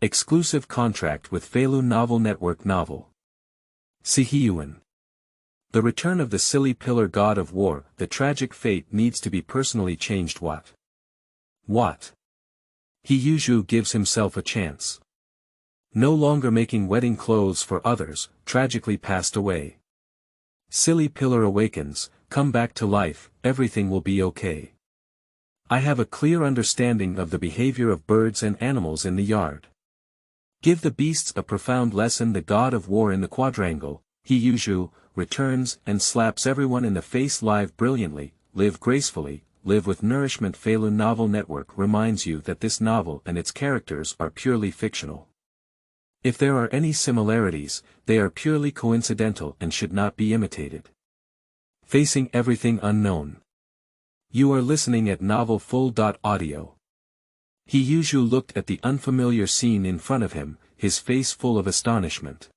Exclusive contract with Feilu Novel Network Novel. Siheyuan. The return of the silly pillar god of war, the tragic fate needs to be personally changed. What? Yuzhu gives himself a chance. No longer making wedding clothes for others, tragically passed away. Silly pillar awakens, come back to life, everything will be okay. I have a clear understanding of the behavior of birds and animals in the yard. Give the beasts a profound lesson. The god of war in the quadrangle, Yuzhu, returns and slaps everyone in the face. Live brilliantly, live gracefully, live with nourishment. Feilu Novel Network reminds you that this novel and its characters are purely fictional. If there are any similarities, they are purely coincidental and should not be imitated. Facing everything unknown. You are listening at Novel Full.audio. Yuzhu looked at the unfamiliar scene in front of him, his face full of astonishment.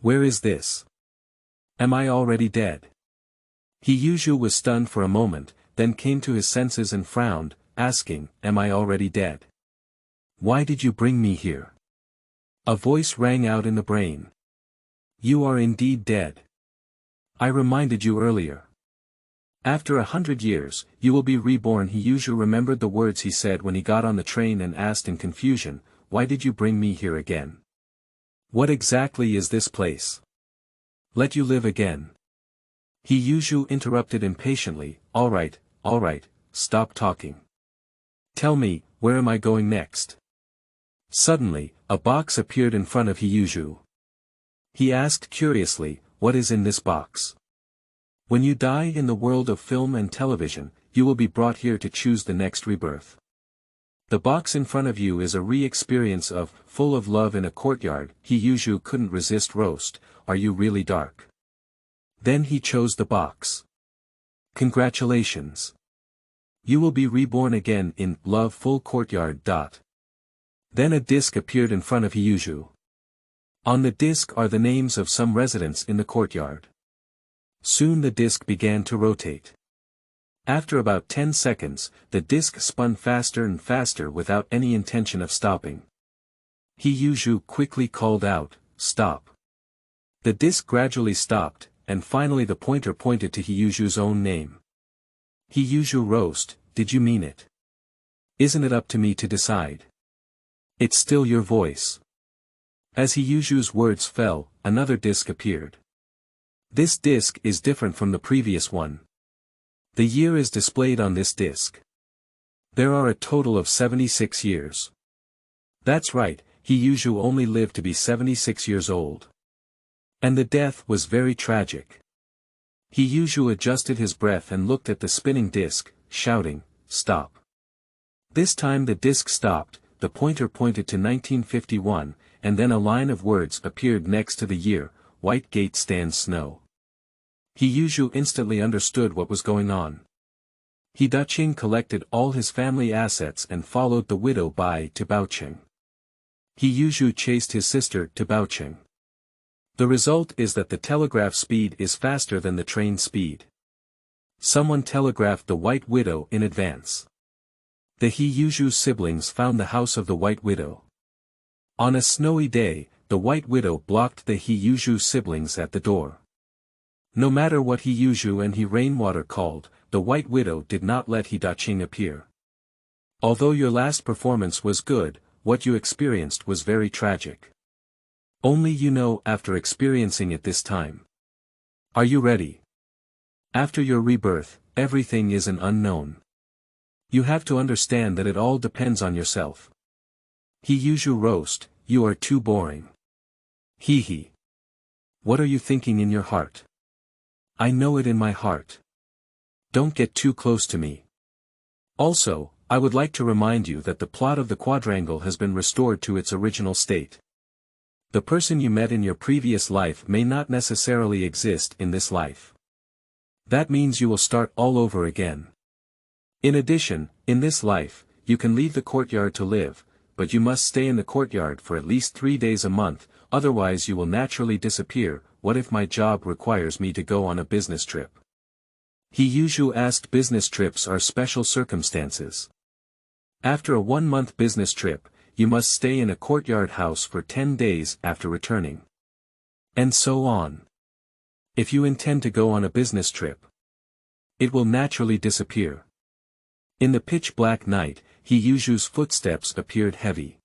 Where is this? Am I already dead? Yuzhu was stunned for a moment, then came to his senses and frowned, asking, Am I already dead? Why did you bring me here? A voice rang out in the brain. You are indeed dead. I reminded you earlier. After 100 years, you will be reborn. Yuzhu remembered the words he said when he got on the train and asked in confusion, Why did you bring me here again? What exactly is this place? Let you live again. Yuzhu interrupted impatiently, All right, stop talking. Tell me, where am I going next? Suddenly, a box appeared in front of Yuzhu. He asked curiously, What is in this box? When you die in the world of film and television, you will be brought here to choose the next rebirth. The box in front of you is a re-experience of, full of love in a courtyard. Yuzhu couldn't resist roast, Are you really dark? Then he chose the box. Congratulations. You will be reborn again in, love full courtyard. Then a disc appeared in front of Yuzhu. On the disc are the names of some residents in the courtyard. Soon the disc began to rotate. After about 10 seconds, the disc spun faster and faster without any intention of stopping. Yuzhu quickly called out, Stop. The disc gradually stopped, and finally the pointer pointed to Yuzhu's own name. Yuzhu roast, Did you mean it? Isn't it up to me to decide? It's still your voice. As Yuzhu's words fell, another disc appeared. This disc is different from the previous one. The year is displayed on this disc. There are a total of 76 years. That's right, Yuzhu only lived to be 76 years old. And the death was very tragic. Yuzhu adjusted his breath and looked at the spinning disc, shouting, Stop. This time the disc stopped, the pointer pointed to 1951, and then a line of words appeared next to the year, White Gate stands snow. Yuzhu instantly understood what was going on. Daching collected all his family assets and followed the widow Bai to Baocheng. Yuzhu chased his sister to Baocheng. The result is that the telegraph speed is faster than the train speed. Someone telegraphed the White Widow in advance. The Yuzhu siblings found the house of the White Widow. On a snowy day, the White Widow blocked the Yuzhu siblings at the door. No matter what Yuzhu and Rainwater called, the White Widow did not let Daching appear. Although your last performance was good, what you experienced was very tragic. Only you know after experiencing it this time. Are you ready? After your rebirth, everything is an unknown. You have to understand that it all depends on yourself. Yuzhu roast, You are too boring. Hee. What are you thinking in your heart? I know it in my heart. Don't get too close to me. Also, I would like to remind you that the plot of the quadrangle has been restored to its original state. The person you met in your previous life may not necessarily exist in this life. That means you will start all over again. In addition, in this life, you can leave the courtyard to live, but you must stay in the courtyard for at least 3 days a month, otherwise you will naturally disappear. What if my job requires me to go on a business trip? Yuzhu asked. Business trips are special circumstances. After a 1-month business trip, you must stay in a courtyard house for 10 days after returning. And so on. If you intend to go on a business trip, it will naturally disappear. In the pitch-black night, Yuzhu's footsteps appeared heavy.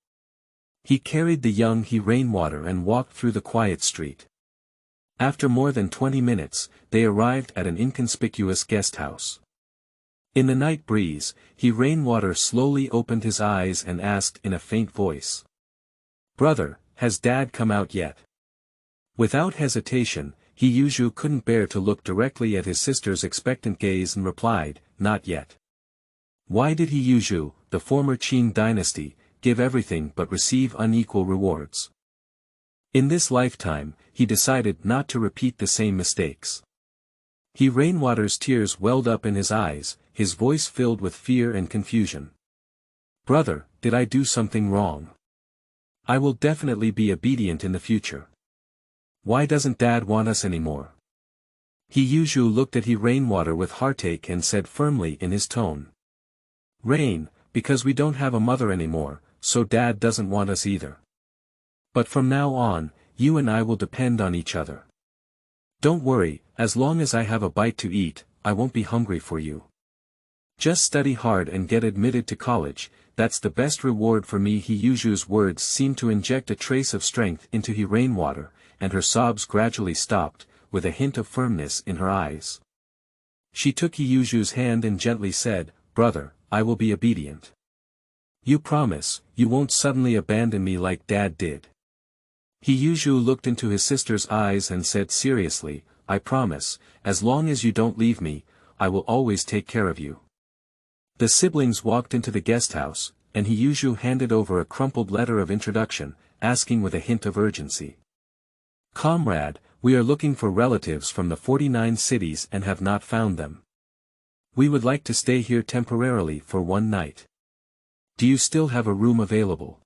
He carried the young rainwater and walked through the quiet street. After more than 20 minutes, they arrived at an inconspicuous guest house. In the night breeze, rainwater slowly opened his eyes and asked in a faint voice, "Brother, has Dad come out yet?" Without hesitation, Yuzhu couldn't bear to look directly at his sister's expectant gaze and replied, "Not yet." Why did Yuzhu, the former Qing dynasty, give everything but receive unequal rewards? In this lifetime, he decided not to repeat the same mistakes. Rainwater's tears welled up in his eyes, his voice filled with fear and confusion. "Brother, did I do something wrong? I will definitely be obedient in the future. Why doesn't Dad want us anymore?" Yuzhu looked at Rainwater with heartache and said firmly in his tone, "Rain, because we don't have a mother anymore, so Dad doesn't want us either. But from now on, you and I will depend on each other. Don't worry, as long as I have a bite to eat, I won't be hungry for you. Just study hard and get admitted to college, that's the best reward for me." Yuzhu's words seemed to inject a trace of strength into Rainwater, and her sobs gradually stopped, with a hint of firmness in her eyes. She took Yuzhu's hand and gently said, "Brother, I will be obedient. You promise, you won't suddenly abandon me like Dad did?" Yuzhu looked into his sister's eyes and said seriously, "I promise, as long as you don't leave me, I will always take care of you." The siblings walked into the guest house, and Yuzhu handed over a crumpled letter of introduction, asking with a hint of urgency, "Comrade, we are looking for relatives from the 49 cities and have not found them. We would like to stay here temporarily for one night. Do you still have a room available?"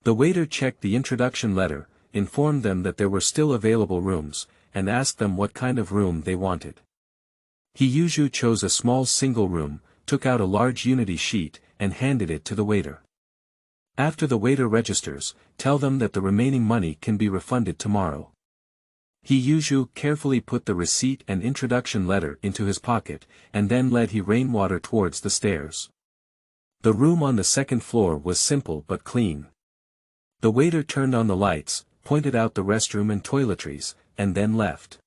The waiter checked the introduction letter, informed them that there were still available rooms, and asked them what kind of room they wanted. Yuzhu chose a small single room, took out a large unity sheet, and handed it to the waiter. "After the waiter registers, tell them that the remaining money can be refunded tomorrow." Yuzhu carefully put the receipt and introduction letter into his pocket, and then led Rainwater towards the stairs. The room on the second floor was simple but clean. The waiter turned on the lights, pointed out the restroom and toiletries, and then left.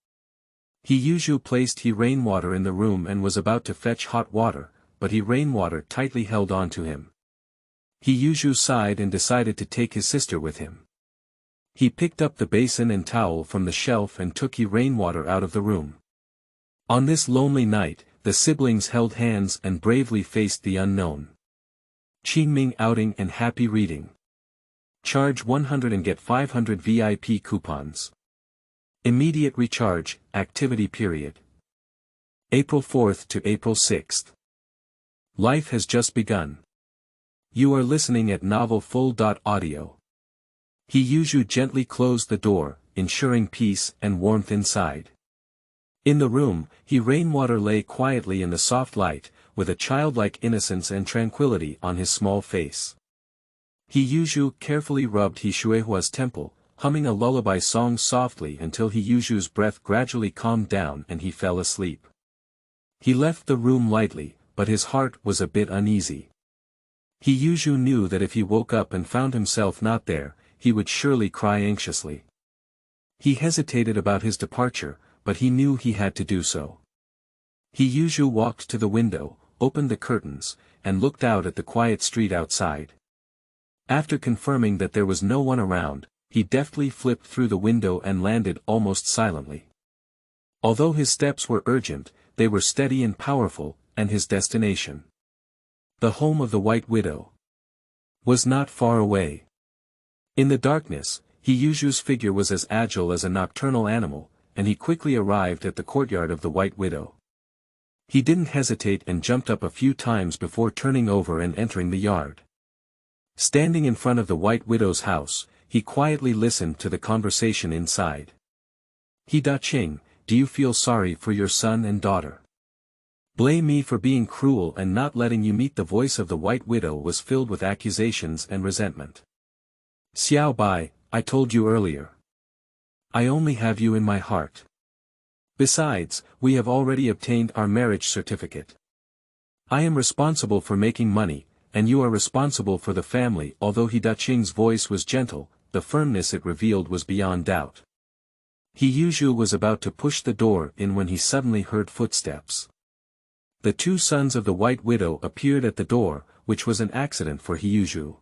Yuzhu placed Rainwater in the room and was about to fetch hot water, but Rainwater tightly held on to him. Yuzhu sighed and decided to take his sister with him. He picked up the basin and towel from the shelf and took Rainwater out of the room. On this lonely night, the siblings held hands and bravely faced the unknown. Qingming outing and happy reading. Charge 100 and get 500 VIP coupons. Immediate recharge, activity period. April 4th to April 6th. Life has just begun. You are listening at novelFeilu.audio. Yuzhu gently closed the door, ensuring peace and warmth inside. In the room, Rainwater lay quietly in the soft light, with a childlike innocence and tranquility on his small face. Yuzhu carefully rubbed Siheyuan's temple, humming a lullaby song softly until Yuzhu's breath gradually calmed down and he fell asleep. He left the room lightly, but his heart was a bit uneasy. Yuzhu knew that if he woke up and found himself not there, he would surely cry anxiously. He hesitated about his departure, but he knew he had to do so. Yuzhu walked to the window, opened the curtains, and looked out at the quiet street outside. After confirming that there was no one around, he deftly flipped through the window and landed almost silently. Although his steps were urgent, they were steady and powerful, and his destination, the home of the White Widow, was not far away. In the darkness, Yuzhu's figure was as agile as a nocturnal animal, and he quickly arrived at the courtyard of the White Widow. He didn't hesitate and jumped up a few times before turning over and entering the yard. Standing in front of the White Widow's house, he quietly listened to the conversation inside. "Da Qing, do you feel sorry for your son and daughter?" Blame me for being cruel and not letting you meet. The voice of the White Widow was filled with accusations and resentment. Xiao Bai, I told you earlier. I only have you in my heart. Besides, we have already obtained our marriage certificate. I am responsible for making money, and you are responsible for the family. Although Hidaching's voice was gentle, the firmness it revealed was beyond doubt. Yuzhu was about to push the door in when he suddenly heard footsteps. The two sons of the White Widow appeared at the door, which was an accident for Yuzhu.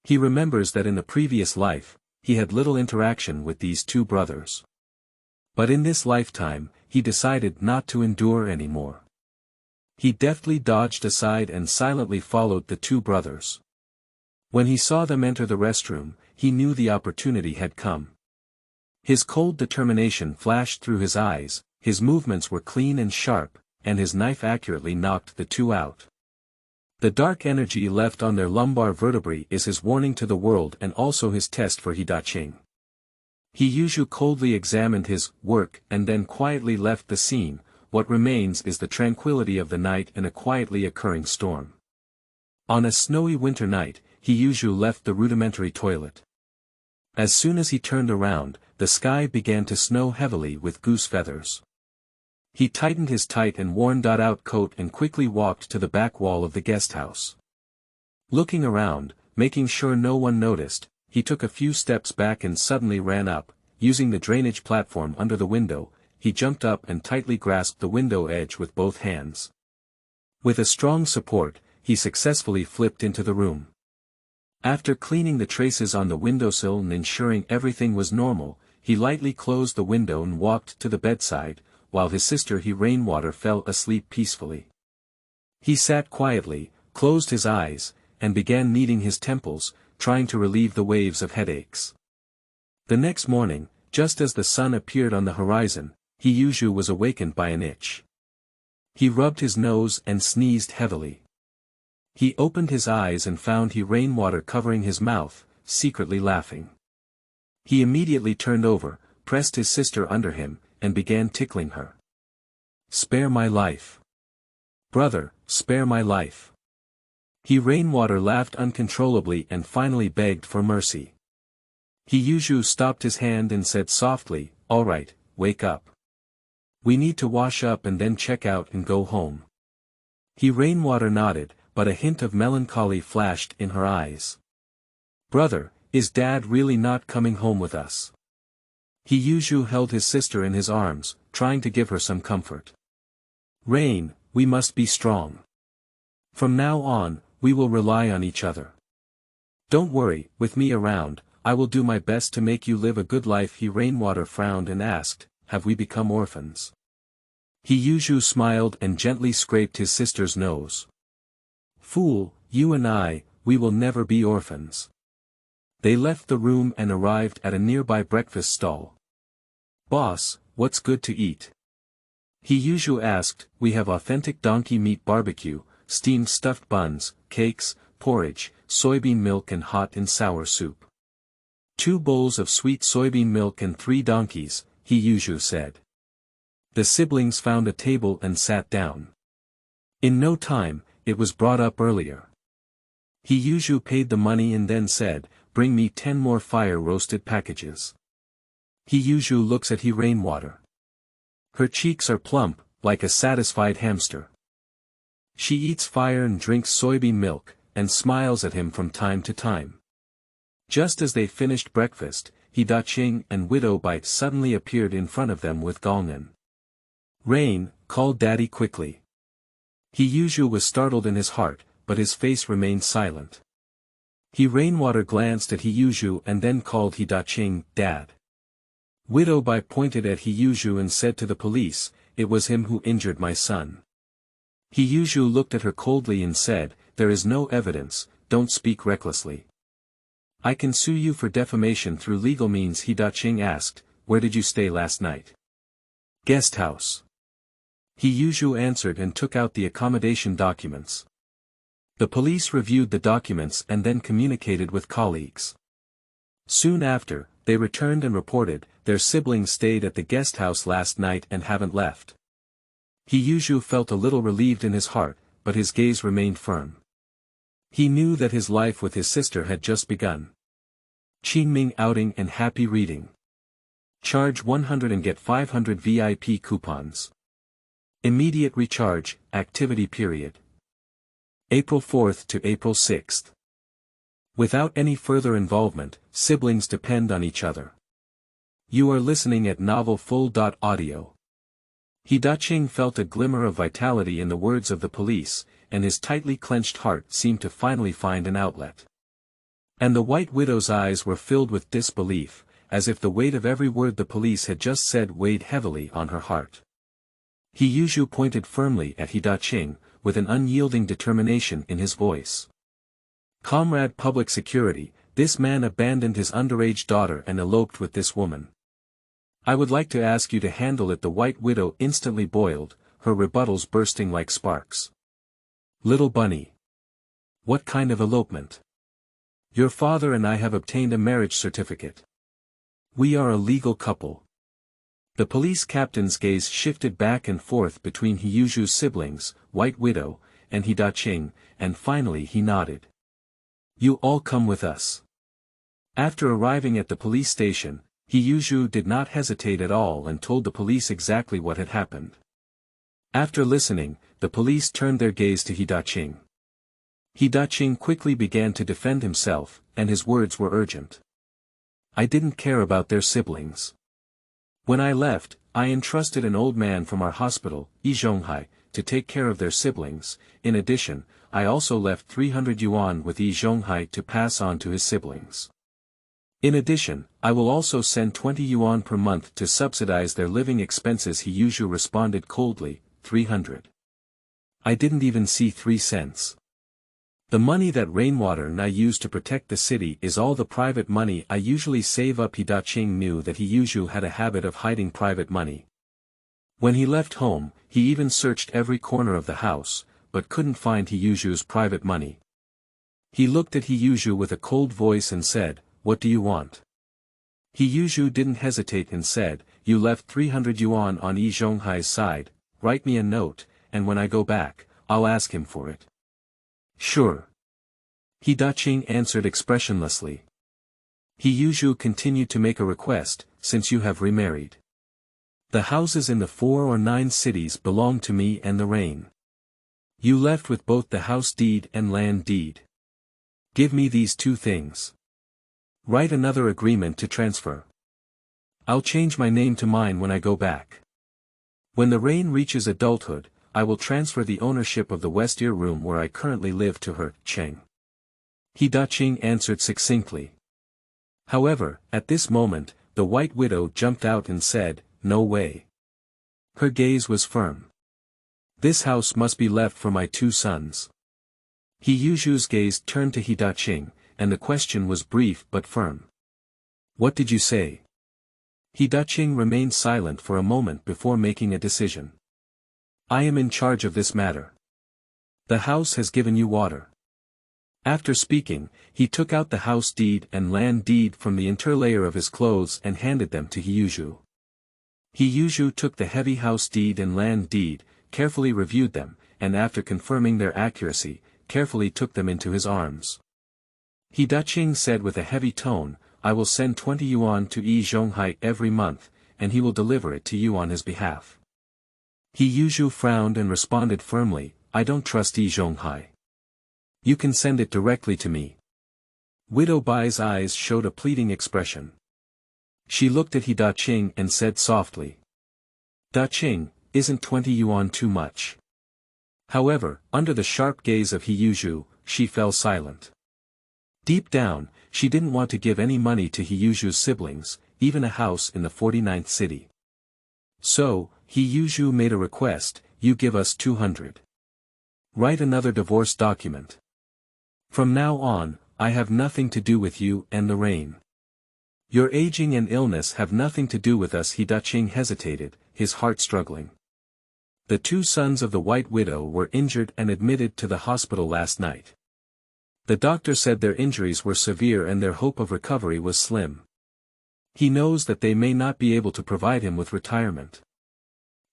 He remembers that in the previous life, he had little interaction with these two brothers. But in this lifetime, he decided not to endure anymore. He deftly dodged aside and silently followed the two brothers. When he saw them enter the restroom, he knew the opportunity had come. His cold determination flashed through his eyes, his movements were clean and sharp, and his knife accurately knocked the two out. The dark energy left on their lumbar vertebrae is his warning to the world and also his test for Hidaching. Yuzhu coldly examined his work and then quietly left the scene. What remains is the tranquility of the night and a quietly occurring storm. On a snowy winter night, Yuzhu left the rudimentary toilet. As soon as he turned around, the sky began to snow heavily with goose feathers. He tightened his tight and worn-out coat and quickly walked to the back wall of the guest house. Looking around, making sure no one noticed, he took a few steps back and suddenly ran up. Using the drainage platform under the window, he jumped up and tightly grasped the window edge with both hands. With a strong support, he successfully flipped into the room. After cleaning the traces on the windowsill and ensuring everything was normal, he lightly closed the window and walked to the bedside, while his sister Rainwater fell asleep peacefully. He sat quietly, closed his eyes, and began kneading his temples, trying to relieve the waves of headaches. The next morning, just as the sun appeared on the horizon, Yuzhu was awakened by an itch. He rubbed his nose and sneezed heavily. He opened his eyes and found Rainwater covering his mouth, secretly laughing. He immediately turned over, pressed his sister under him, and began tickling her. Spare my life. Brother, spare my life. Rainwater laughed uncontrollably and finally begged for mercy. Yuzhu stopped his hand and said softly, All right, wake up. We need to wash up and then check out and go home. Rainwater nodded, but a hint of melancholy flashed in her eyes. Brother, is Dad really not coming home with us? Yuzhu held his sister in his arms, trying to give her some comfort. Rain, we must be strong. From now on, we will rely on each other. Don't worry, with me around, I will do my best to make you live a good life. Rainwater frowned and asked, Have we become orphans? Yuzhu smiled and gently scraped his sister's nose. Fool, you and I, we will never be orphans. They left the room and arrived at a nearby breakfast stall. Boss, what's good to eat? Yuzhu asked. We have authentic donkey meat barbecue, steamed stuffed buns, cakes, porridge, soybean milk and hot and sour soup. 2 bowls of sweet soybean milk and 3 donkeys, Yuzhu said. The siblings found a table and sat down. In no time, it was brought up earlier. Yuzhu paid the money and then said, Bring me 10 more fire-roasted packages. Yuzhu looks at Rainwater. Her cheeks are plump, like a satisfied hamster. She eats fire and drinks soybean milk, and smiles at him from time to time. Just as they finished breakfast, Hidaching and Widow Bite suddenly appeared in front of them with Gongnan. Rain, called Daddy quickly. Yuzhu was startled in his heart, but his face remained silent. Rainwater glanced at Yuzhu and then called Hidaching, Dad. Widow Bite pointed at Yuzhu and said to the police, It was him who injured my son. Yuzhu looked at her coldly and said, There is no evidence, don't speak recklessly. I can sue you for defamation through legal means. Hidaching asked, Where did you stay last night? Guest house. Yuzhu answered and took out the accommodation documents. The police reviewed the documents and then communicated with colleagues. Soon after, they returned and reported, their siblings stayed at the guest house last night and haven't left. Yuzhu felt a little relieved in his heart, but his gaze remained firm. He knew that his life with his sister had just begun. Qingming outing and happy reading. Charge 100 and get 500 VIP coupons. Immediate recharge, activity period. April 4th to April 6th. Without any further involvement, siblings depend on each other. You are listening at Novel Full.audio. Qing felt a glimmer of vitality in the words of the police, and his tightly clenched heart seemed to finally find an outlet. And the White Widow's eyes were filled with disbelief, as if the weight of every word the police had just said weighed heavily on her heart. Yuzhu pointed firmly at Qing, with an unyielding determination in his voice. Comrade Public Security, this man abandoned his underage daughter and eloped with this woman. I would like to ask you to handle it. The White Widow instantly boiled, her rebuttals bursting like sparks. Little bunny. What kind of elopement? Your father and I have obtained a marriage certificate. We are a legal couple. The police captain's gaze shifted back and forth between Yuzhu's siblings, White Widow, and Qing, and finally he nodded. You all come with us. After arriving at the police station, Yuzhu did not hesitate at all and told the police exactly what had happened. After listening, the police turned their gaze to Qing. Qing quickly began to defend himself, and his words were urgent. I didn't care about their siblings. When I left, I entrusted an old man from our hospital, Yizhonghai, to take care of their siblings. In addition, I also left 300 yuan with Yizhonghai to pass on to his siblings. In addition, I will also send 20 yuan per month to subsidize their living expenses. Yuzhu responded coldly, 300. I didn't even see 3 cents. The money that Rainwater and I use to protect the city is all the private money I usually save up. Qing knew that Yuzhu had a habit of hiding private money. When he left home, he even searched every corner of the house, but couldn't find Yuzhu's private money. He looked at Yuzhu with a cold voice and said, What do you want? Yuzhu didn't hesitate and said, You left 300 yuan on Yizhonghai's side, write me a note, and when I go back, I'll ask him for it. Sure. Qing answered expressionlessly. Yuzhu continued to make a request, since you have remarried. The houses in the 4 or 9 cities belong to me and the rain. You left with both the house deed and land deed. Give me these 2 things. Write another agreement to transfer. I'll change my name to mine when I go back. When the rain reaches adulthood, I will transfer the ownership of the West Ear room where I currently live to her, Cheng. Qing answered succinctly. However, at this moment, the White Widow jumped out and said, No way. Her gaze was firm. This house must be left for my 2 sons. Yuzhu's gaze turned to Qing, and the question was brief but firm. What did you say? Qing remained silent for a moment before making a decision. I am in charge of this matter. The house has given you water. After speaking, he took out the house deed and land deed from the interlayer of his clothes and handed them to Yuzhu. Yuzhu took the heavy house deed and land deed, carefully reviewed them, and after confirming their accuracy, carefully took them into his arms. Qing said with a heavy tone, I will send 20 yuan to Yizhonghai every month, and he will deliver it to you on his behalf. Yuzhu frowned and responded firmly, I don't trust Yizhonghai. You can send it directly to me. Widow Bai's eyes showed a pleading expression. She looked at Qing and said softly. Qing, isn't 20 yuan too much? However, under the sharp gaze of Yuzhu, she fell silent. Deep down, she didn't want to give any money to Yuzhu's siblings, even a house in the 49th city. So, Yuzhu made a request, you give us 200. Write another divorce document. From now on, I have nothing to do with you and the rain. Your aging and illness have nothing to do with us. Qing hesitated, his heart struggling. The 2 sons of the White Widow were injured and admitted to the hospital last night. The doctor said their injuries were severe and their hope of recovery was slim. He knows that they may not be able to provide him with retirement.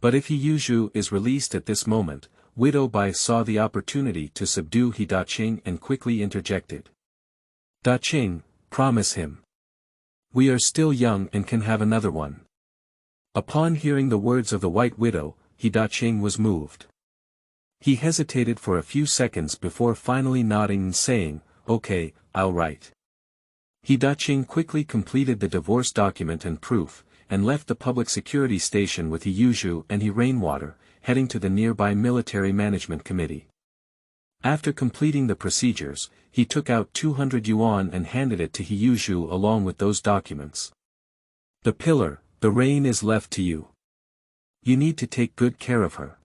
But if Yuzhu is released at this moment, Widow Bai saw the opportunity to subdue He Daqing and quickly interjected. Daqing, promise him. We are still young and can have another one. Upon hearing the words of the White Widow, He Daqing was moved. He hesitated for a few seconds before finally nodding and saying, "Okay, I'll write." He Daqing quickly completed the divorce document and proof, and left the public security station with Yuzhu and He Rainwater, heading to the nearby military management committee. After completing the procedures, he took out 200 yuan and handed it to Yuzhu along with those documents. "The pillar, the rain is left to you. You need to take good care of her."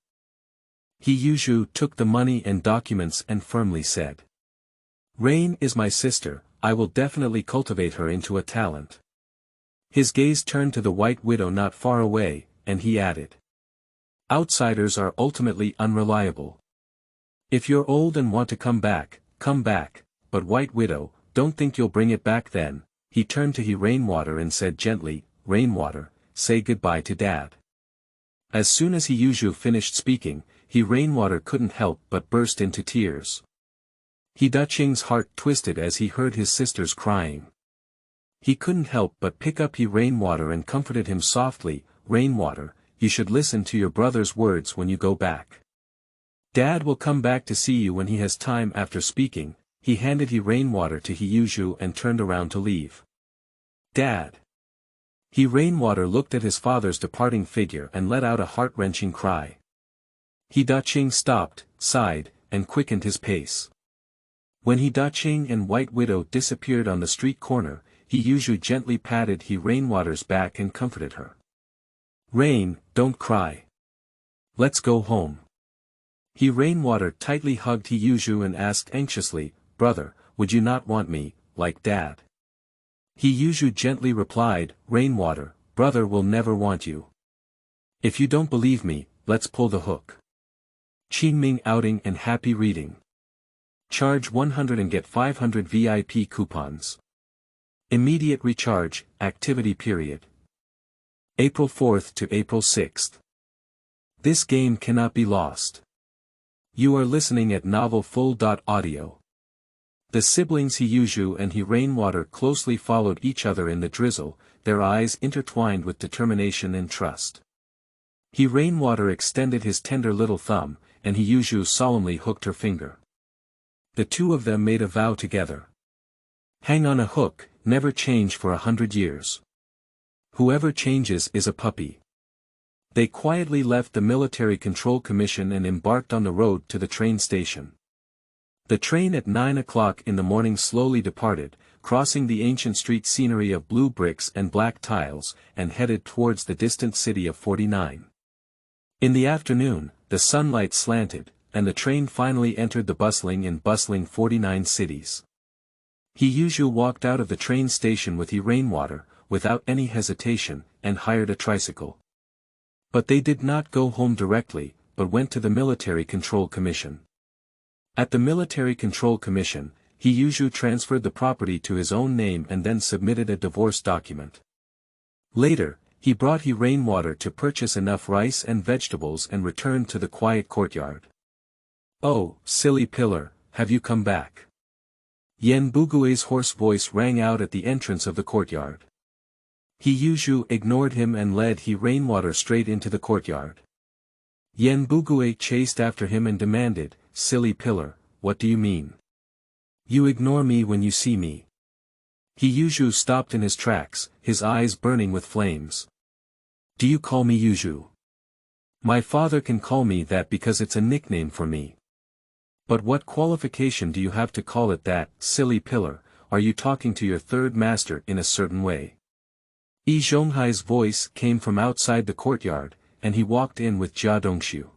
Yuzhu took the money and documents and firmly said, "Rain is my sister, I will definitely cultivate her into a talent." His gaze turned to the White Widow not far away, and he added, "Outsiders are ultimately unreliable. If you're old and want to come back, but White Widow, don't think you'll bring it back then." He turned to He Rainwater and said gently, "Rainwater, say goodbye to Dad." As soon as Yuzhu finished speaking, He Rainwater couldn't help but burst into tears. He Daqing's heart twisted as he heard his sisters crying. He couldn't help but pick up He Rainwater and comforted him softly, "Rainwater, you should listen to your brother's words when you go back. Dad will come back to see you when he has time." After speaking, he handed He Rainwater to Yuzhu and turned around to leave. "Dad!" He Rainwater looked at his father's departing figure and let out a heart-wrenching cry. He Daqing stopped, sighed, and quickened his pace. When He Daqing and White Widow disappeared on the street corner, Yuzhu gently patted He Rainwater's back and comforted her. "Rain, don't cry. Let's go home." He Rainwater tightly hugged Yuzhu and asked anxiously, "Brother, would you not want me, like Dad?" Yuzhu gently replied, "Rainwater, brother will never want you. If you don't believe me, let's pull the hook. Qingming outing and happy reading. Charge 100 and get 500 VIP coupons. Immediate recharge, activity period. April 4th to April 6th. This game cannot be lost. You are listening at novelFull.audio. The siblings Yuzhu and He Rainwater closely followed each other in the drizzle, their eyes intertwined with determination and trust. He Rainwater extended his tender little thumb, and Yuzhu solemnly hooked her finger. The two of them made a vow together. Hang on a hook, never change for 100 years. Whoever changes is a puppy. They quietly left the Military Control Commission and embarked on the road to the train station. The train at 9 o'clock in the morning slowly departed, crossing the ancient street scenery of blue bricks and black tiles, and headed towards the distant city of 49. In the afternoon, the sunlight slanted, and the train finally entered the bustling 49 cities. Yuzhu walked out of the train station with He Rainwater, without any hesitation, and hired a tricycle. But they did not go home directly, but went to the Military Control Commission. At the Military Control Commission, Yuzhu transferred the property to his own name and then submitted a divorce document. Later, he brought He Rainwater to purchase enough rice and vegetables and returned to the quiet courtyard. "Oh, silly pillar, have you come back?" Yen Bugue's hoarse voice rang out at the entrance of the courtyard. Yuzhu ignored him and led He Rainwater straight into the courtyard. Yen Bugue chased after him and demanded, "Silly pillar, what do you mean? You ignore me when you see me." Yuzhu stopped in his tracks, his eyes burning with flames. "Do you call me Yuzhu? My father can call me that because it's a nickname for me. But what qualification do you have to call it that, silly pillar? Are you talking to your third master in a certain way?" Yi Zhonghai's voice came from outside the courtyard, and he walked in with Jia Dongxiu.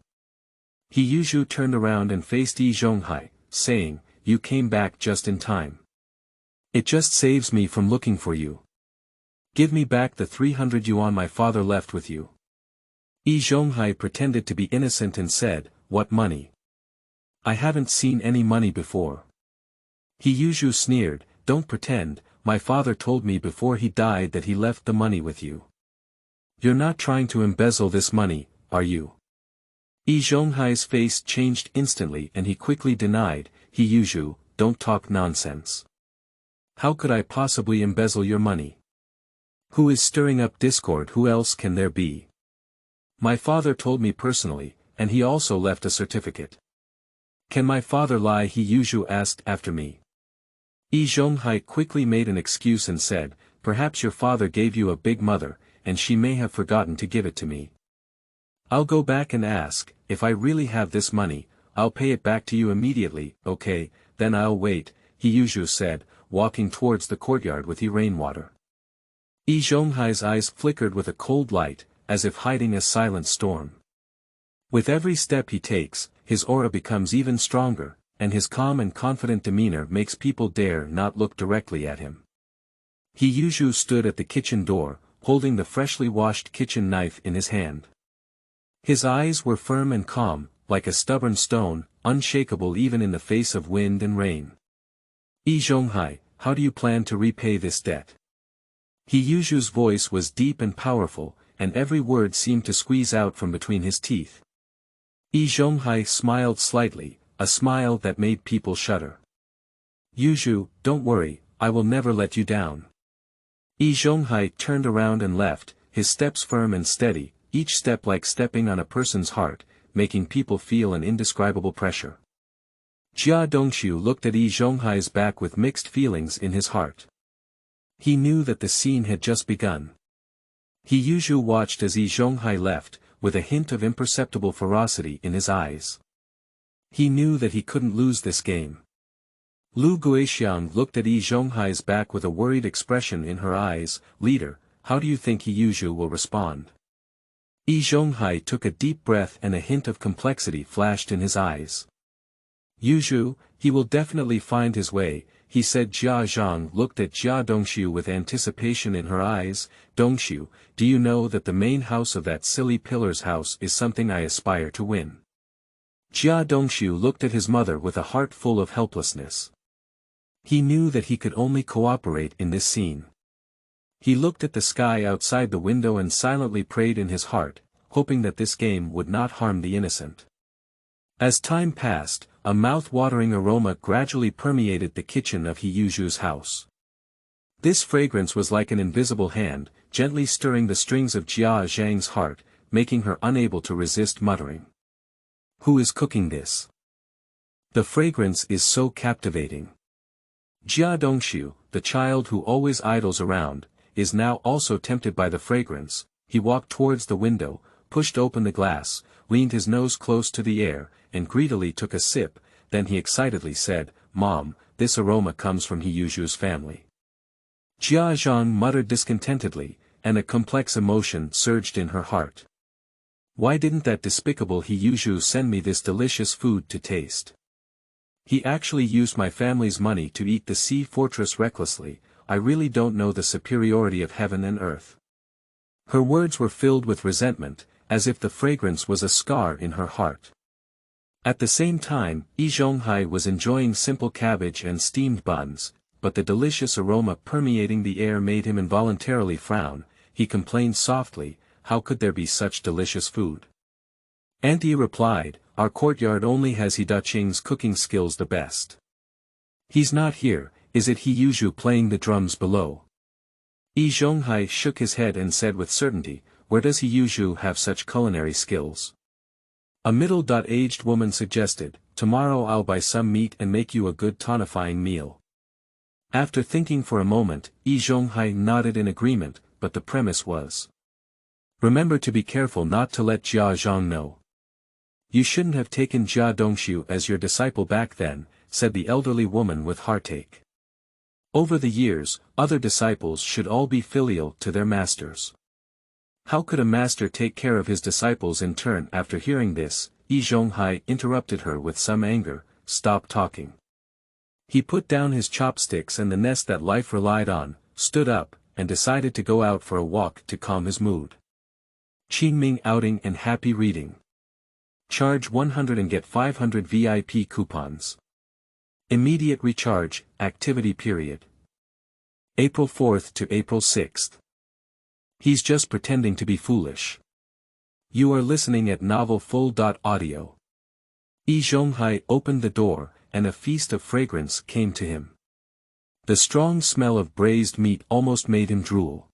Yuzhu turned around and faced Yi Zhonghai, saying, "You came back just in time. It just saves me from looking for you. Give me back the 300 yuan my father left with you." Yi Zhonghai pretended to be innocent and said, "What money? I haven't seen any money before." Yuzhu sneered, "Don't pretend, my father told me before he died that he left the money with you. You're not trying to embezzle this money, are you? Zhonghai's face changed instantly and he quickly denied, Yuzhu, don't talk nonsense. How could I possibly embezzle your money? Who is stirring up discord? Who else can there be? My father told me personally, and he also left a certificate. Can my father lie? Yuzhu asked after me. Zhonghai quickly made an excuse and said, perhaps your father gave you a big mother, and she may have forgotten to give it to me. I'll go back and ask, if I really have this money, I'll pay it back to you immediately, okay, then I'll wait, Yuzhu said, walking towards the courtyard with rainwater. Zhonghai's eyes flickered with a cold light, as if hiding a silent storm. With every step he takes, his aura becomes even stronger, and his calm and confident demeanor makes people dare not look directly at him. Yuzhu stood at the kitchen door, holding the freshly washed kitchen knife in his hand. His eyes were firm and calm, like a stubborn stone, unshakable even in the face of wind and rain. Zhonghai, how do you plan to repay this debt? Yuzhu's voice was deep and powerful, and every word seemed to squeeze out from between his teeth. Zhonghai smiled slightly, a smile that made people shudder. Yuzhu, don't worry, I will never let you down. Zhonghai turned around and left, his steps firm and steady, each step like stepping on a person's heart, making people feel an indescribable pressure. Jia Dongxiu looked at Zhonghai's back with mixed feelings in his heart. He knew that the scene had just begun. Yuzhu watched as Zhonghai left, with a hint of imperceptible ferocity in his eyes. He knew that he couldn't lose this game. Lu Guixiang looked at Zhonghai's back with a worried expression in her eyes. Leader, how do you think Yuzhu will respond? Zhonghai took a deep breath and a hint of complexity flashed in his eyes. Yuzhu, he will definitely find his way, he said. Jia Zhang looked at Jia Dongxiu with anticipation in her eyes. Dongxiu, do you know that the main house of that silly pillar's house is something I aspire to win? Jia Dongxiu looked at his mother with a heart full of helplessness. He knew that he could only cooperate in this scene. He looked at the sky outside the window and silently prayed in his heart, hoping that this game would not harm the innocent. As time passed, a mouth-watering aroma gradually permeated the kitchen of Yuzhu's house. This fragrance was like an invisible hand, gently stirring the strings of Jia Zhang's heart, making her unable to resist muttering. Who is cooking this? The fragrance is so captivating. Jia Dongxiu, the child who always idles around, is now also tempted by the fragrance. He walked towards the window, pushed open the glass, leaned his nose close to the air, and greedily took a sip, then he excitedly said, Mom, this aroma comes from Yuzhu's family. Jia Zhang muttered discontentedly, and a complex emotion surged in her heart. Why didn't that despicable Yuzhu send me this delicious food to taste? He actually used my family's money to eat the sea fortress recklessly. I really don't know the superiority of heaven and earth. Her words were filled with resentment, as if the fragrance was a scar in her heart. At the same time, Zhonghai was enjoying simple cabbage and steamed buns, but the delicious aroma permeating the air made him involuntarily frown. He complained softly, how could there be such delicious food? Auntie replied, our courtyard only has Daqing's cooking skills the best. He's not here, is it Yuzhu playing the drums below? Zhonghai shook his head and said with certainty, where does Yuzhu have such culinary skills? A middle-aged woman suggested, tomorrow I'll buy some meat and make you a good tonifying meal. After thinking for a moment, Zhonghai nodded in agreement, but the premise was. Remember to be careful not to let Jia Zhang know. You shouldn't have taken Jia Dongxiu as your disciple back then, said the elderly woman with heartache. Over the years, other disciples should all be filial to their masters. How could a master take care of his disciples in turn? After hearing this, Zhonghai interrupted her with some anger, stop talking. He put down his chopsticks and the nest that life relied on, stood up, and decided to go out for a walk to calm his mood. Qingming outing and happy reading. Charge 100 and get 500 VIP coupons. Immediate recharge, activity period. April 4th to April 6th. He's just pretending to be foolish. You are listening at Novel Full. Audio. Zhonghai opened the door, and a feast of fragrance came to him. The strong smell of braised meat almost made him drool.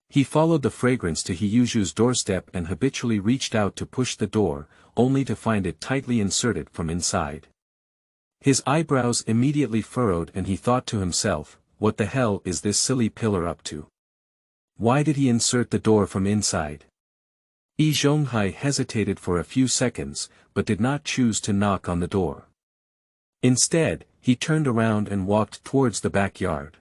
He followed the fragrance to Yuzhu's doorstep and habitually reached out to push the door, only to find it tightly inserted from inside. His eyebrows immediately furrowed and he thought to himself, what the hell is this silly pillar up to? Why did he insert the door from inside? Zhonghai hesitated for a few seconds, but did not choose to knock on the door. Instead, he turned around and walked towards the backyard.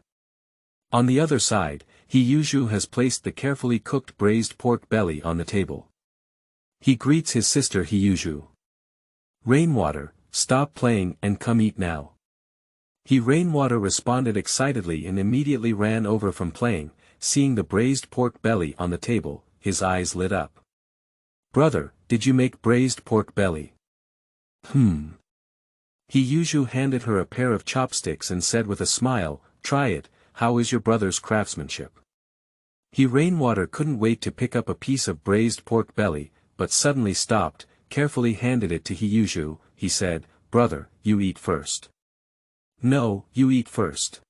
On the other side, Yuzhu has placed the carefully cooked braised pork belly on the table. He greets his sister Yuzhu. Rainwater, stop playing and come eat now. Rainwater responded excitedly and immediately ran over from playing, seeing the braised pork belly on the table, his eyes lit up. Brother, did you make braised pork belly? Yuzhu handed her a pair of chopsticks and said with a smile, try it, how is your brother's craftsmanship? Rainwater couldn't wait to pick up a piece of braised pork belly, but suddenly stopped, carefully handed it to Yuzhu. He said, brother, you eat first. No, you eat first.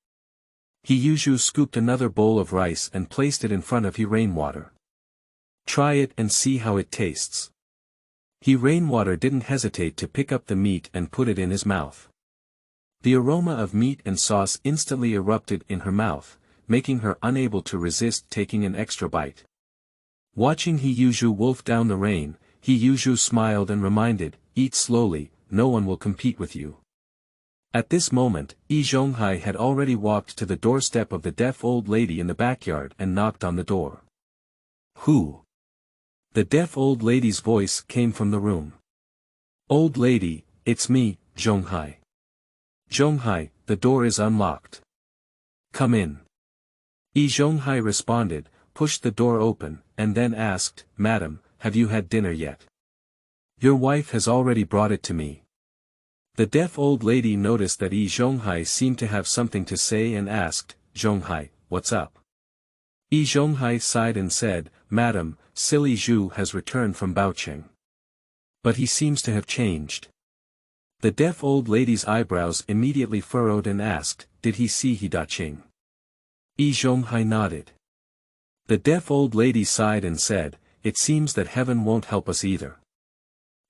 Yuzhu scooped another bowl of rice and placed it in front of Rainwater. Try it and see how it tastes. Rainwater didn't hesitate to pick up the meat and put it in his mouth. The aroma of meat and sauce instantly erupted in her mouth, making her unable to resist taking an extra bite. Watching Yuzhu wolf down the rain, Yuzhu smiled and reminded, eat slowly, no one will compete with you. At this moment, Zhonghai had already walked to the doorstep of the deaf old lady in the backyard and knocked on the door. Who? The deaf old lady's voice came from the room. Old lady, it's me, Zhonghai. Zhonghai, the door is unlocked. Come in. Zhonghai responded, pushed the door open, and then asked, Madam, have you had dinner yet? Your wife has already brought it to me. The deaf old lady noticed that Zhonghai seemed to have something to say and asked, Zhonghai, what's up? Zhonghai sighed and said, Madam, silly Zhu has returned from Baocheng. But he seems to have changed. The deaf old lady's eyebrows immediately furrowed and asked, did he see Hidaching? Zhonghai nodded. The deaf old lady sighed and said, it seems that heaven won't help us either.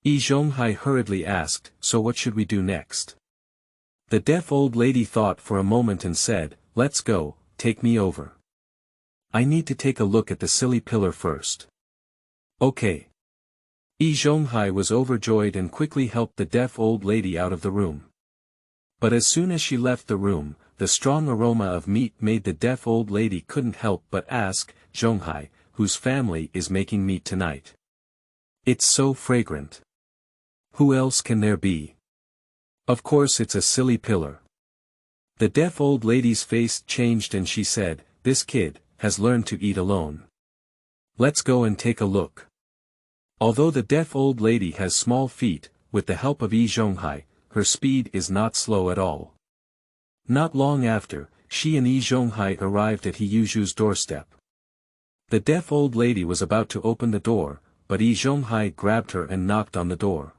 Zhonghai hurriedly asked, so what should we do next? The deaf old lady thought for a moment and said, let's go, take me over. I need to take a look at the silly pillar first. Okay. Zhonghai was overjoyed and quickly helped the deaf old lady out of the room. But as soon as she left the room, the strong aroma of meat made the deaf old lady couldn't help but ask, Zhonghai, whose family is making meat tonight? It's so fragrant. Who else can there be? Of course it's a silly pillar. The deaf old lady's face changed and she said, this kid has learned to eat alone. Let's go and take a look. Although the deaf old lady has small feet, with the help of Zhonghai, her speed is not slow at all. Not long after, she and Zhonghai arrived at Yuzhu's doorstep. The deaf old lady was about to open the door, but Zhonghai grabbed her and knocked on the door.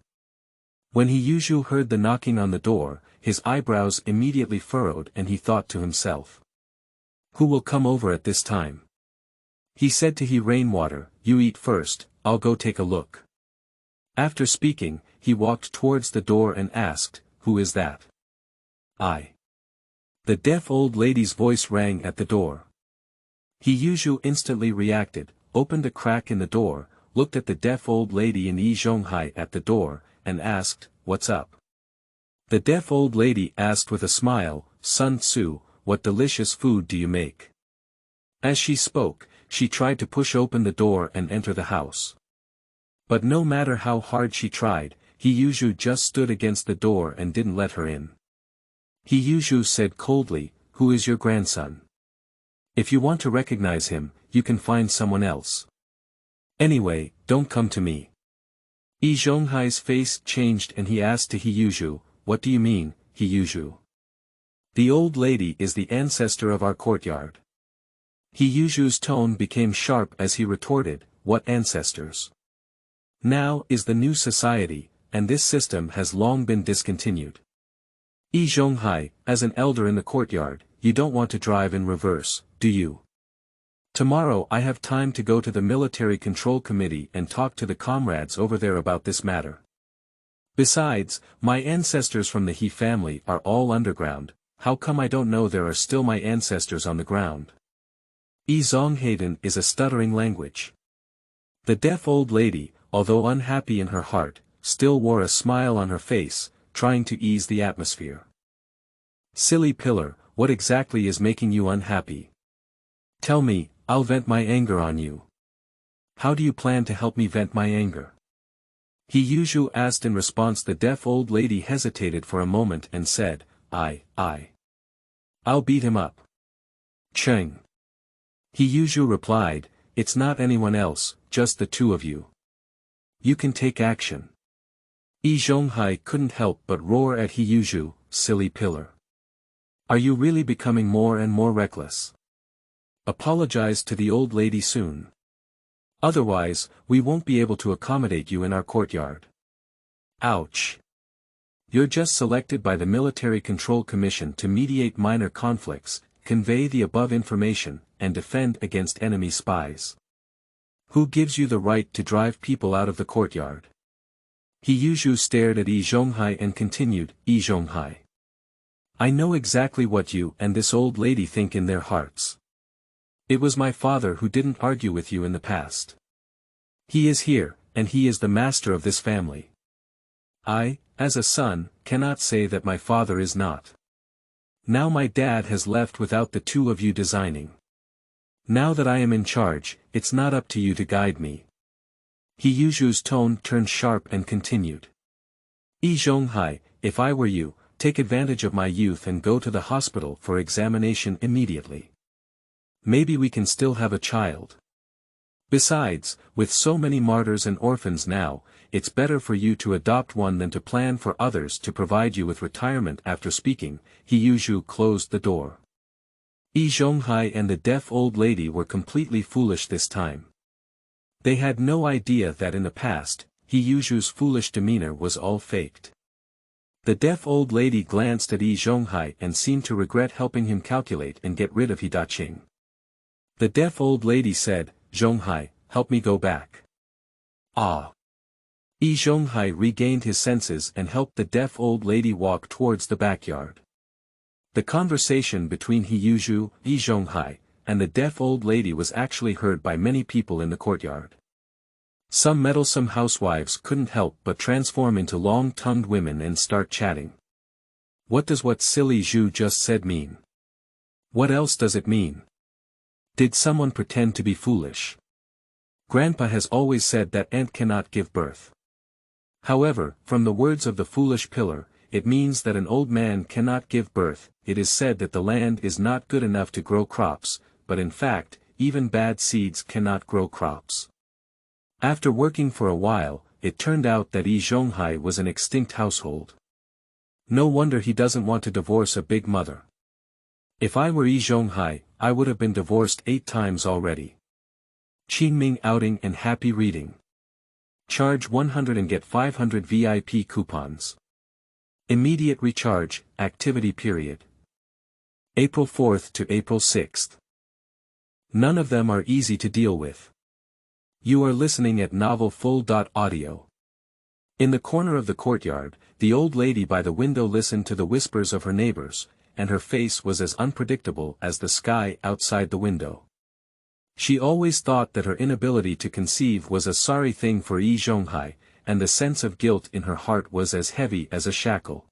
When Yuzhu heard the knocking on the door, his eyebrows immediately furrowed and he thought to himself. Who will come over at this time? He said to Rainwater, you eat first, I'll go take a look. After speaking, he walked towards the door and asked, who is that? I. The deaf old lady's voice rang at the door. Yuzhu instantly reacted, opened a crack in the door, looked at the deaf old lady and Zhonghai at the door, and asked, what's up? The deaf old lady asked with a smile, Sun Tzu, what delicious food do you make? As she spoke, she tried to push open the door and enter the house. But no matter how hard she tried, Yuzhu just stood against the door and didn't let her in. Yuzhu said coldly, who is your grandson? If you want to recognize him, you can find someone else. Anyway, don't come to me. Zhonghai's face changed and he asked to Yuzhu, what do you mean, Yuzhu? The old lady is the ancestor of our courtyard. Yuzhu's tone became sharp as he retorted, what ancestors? Now is the new society, and this system has long been discontinued. Yi Zhonghai, as an elder in the courtyard, you don't want to drive in reverse, do you? Tomorrow I have time to go to the military control committee and talk to the comrades over there about this matter. Besides, my ancestors from the He family are all underground, how come I don't know there are still my ancestors on the ground? Yi Zhonghai is a stuttering language. The deaf old lady, although unhappy in her heart, still wore a smile on her face, trying to ease the atmosphere. Silly pillar, what exactly is making you unhappy? Tell me, I'll vent my anger on you. How do you plan to help me vent my anger? Yuzhu asked. In response, the deaf old lady hesitated for a moment and said, I'll beat him up. Cheng. Yuzhu replied, it's not anyone else, just the two of you. You can take action. Yi Zhonghai couldn't help but roar at Yuzhu, silly pillar. Are you really becoming more and more reckless? Apologize to the old lady soon. Otherwise, we won't be able to accommodate you in our courtyard. Ouch. You're just selected by the Military Control Commission to mediate minor conflicts, convey the above information, and defend against enemy spies. Who gives you the right to drive people out of the courtyard? Yuzhu stared at Yi Zhonghai and continued, Yi Zhonghai. I know exactly what you and this old lady think in their hearts. It was my father who didn't argue with you in the past. He is here, and he is the master of this family. I, as a son, cannot say that my father is not. Now my dad has left without the two of you designing. Now that I am in charge, it's not up to you to guide me. Yuzhu's tone turned sharp and continued. Yi Zhonghai, if I were you, take advantage of my youth and go to the hospital for examination immediately. Maybe we can still have a child. Besides, with so many martyrs and orphans now, it's better for you to adopt one than to plan for others to provide you with retirement. After speaking, Yuzhu closed the door. Yi Zhonghai and the deaf old lady were completely foolish this time. They had no idea that in the past, Yuzhu's foolish demeanor was all faked. The deaf old lady glanced at Yi Zhonghai and seemed to regret helping him calculate and get rid of Hidaching. The deaf old lady said, Zhonghai, help me go back. Ah. Yi Zhonghai regained his senses and helped the deaf old lady walk towards the backyard. The conversation between Yuzhu, Yi Zhonghai, and the deaf old lady was actually heard by many people in the courtyard. Some meddlesome housewives couldn't help but transform into long-tongued women and start chatting. What does what silly Zhu just said mean? What else does it mean? Did someone pretend to be foolish? Grandpa has always said that ant cannot give birth. However, from the words of the foolish pillar, it means that an old man cannot give birth. It is said that the land is not good enough to grow crops, but in fact, even bad seeds cannot grow crops. After working for a while, it turned out that Yi Zhonghai was an extinct household. No wonder he doesn't want to divorce a big mother. If I were Yi Zhonghai, I would have been divorced 8 times already. Qingming outing and happy reading. Charge 100 and get 500 VIP coupons. Immediate recharge, activity period. April 4th to April 6th. None of them are easy to deal with. You are listening at novelFeilu.audio. In the corner of the courtyard, the old lady by the window listened to the whispers of her neighbors, and her face was as unpredictable as the sky outside the window. She always thought that her inability to conceive was a sorry thing for Yi Zhonghai, and the sense of guilt in her heart was as heavy as a shackle.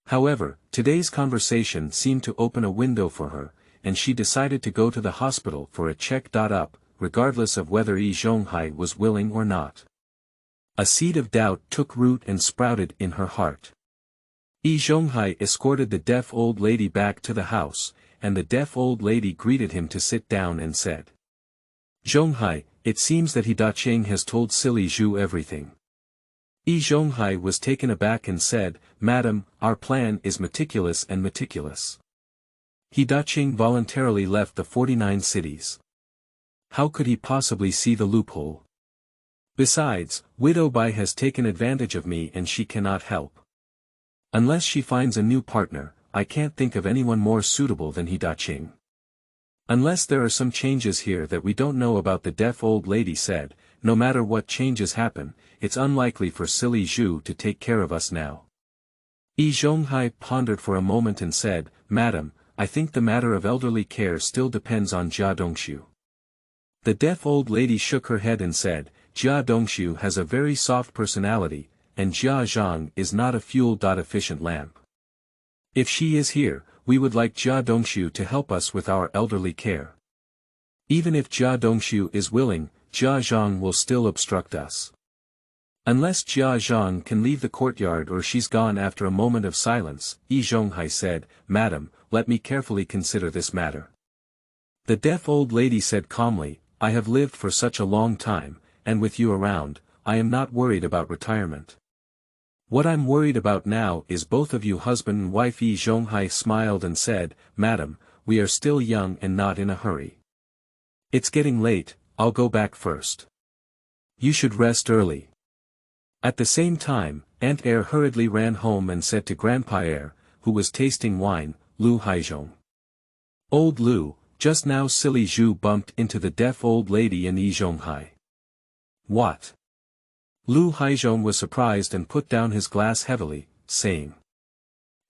However, today's conversation seemed to open a window for her, and she decided to go to the hospital for a check-up, regardless of whether Yi Zhonghai was willing or not. A seed of doubt took root and sprouted in her heart. Yi Zhonghai escorted the deaf old lady back to the house, and the deaf old lady greeted him to sit down and said, Zhonghai, it seems that Hidacheng has told silly Zhu everything. Yi Zhonghai was taken aback and said, Madam, our plan is meticulous and meticulous. Hidacheng voluntarily left the 49 cities. How could he possibly see the loophole? Besides, Widow Bai has taken advantage of me and she cannot help. Unless she finds a new partner, I can't think of anyone more suitable than he Daqing. Unless there are some changes here that we don't know about, the deaf old lady said. No matter what changes happen, it's unlikely for silly Zhu to take care of us now. Yi Zhonghai pondered for a moment and said, Madam, I think the matter of elderly care still depends on Jia Dongxiu. The deaf old lady shook her head and said, Jia Dongxiu has a very soft personality, and Jia Zhang is not a fuel-efficient lamp. If she is here, we would like Jia Dongxiu to help us with our elderly care. Even if Jia Dongxiu is willing, Jia Zhang will still obstruct us. Unless Jia Zhang can leave the courtyard or she's gone. After a moment of silence, Yi Zhonghai said, Madam, let me carefully consider this matter. The deaf old lady said calmly, I have lived for such a long time, and with you around, I am not worried about retirement. What I'm worried about now is both of you, husband and wife. Yi Zhonghai smiled and said, Madam, we are still young and not in a hurry. It's getting late, I'll go back first. You should rest early. At the same time, Aunt Air hurriedly ran home and said to Grandpa Air, who was tasting wine, Lu Haizhong. Old Lu, just now silly Zhu bumped into the deaf old lady and Yi Zhonghai. What? Lu Haizhong was surprised and put down his glass heavily, saying,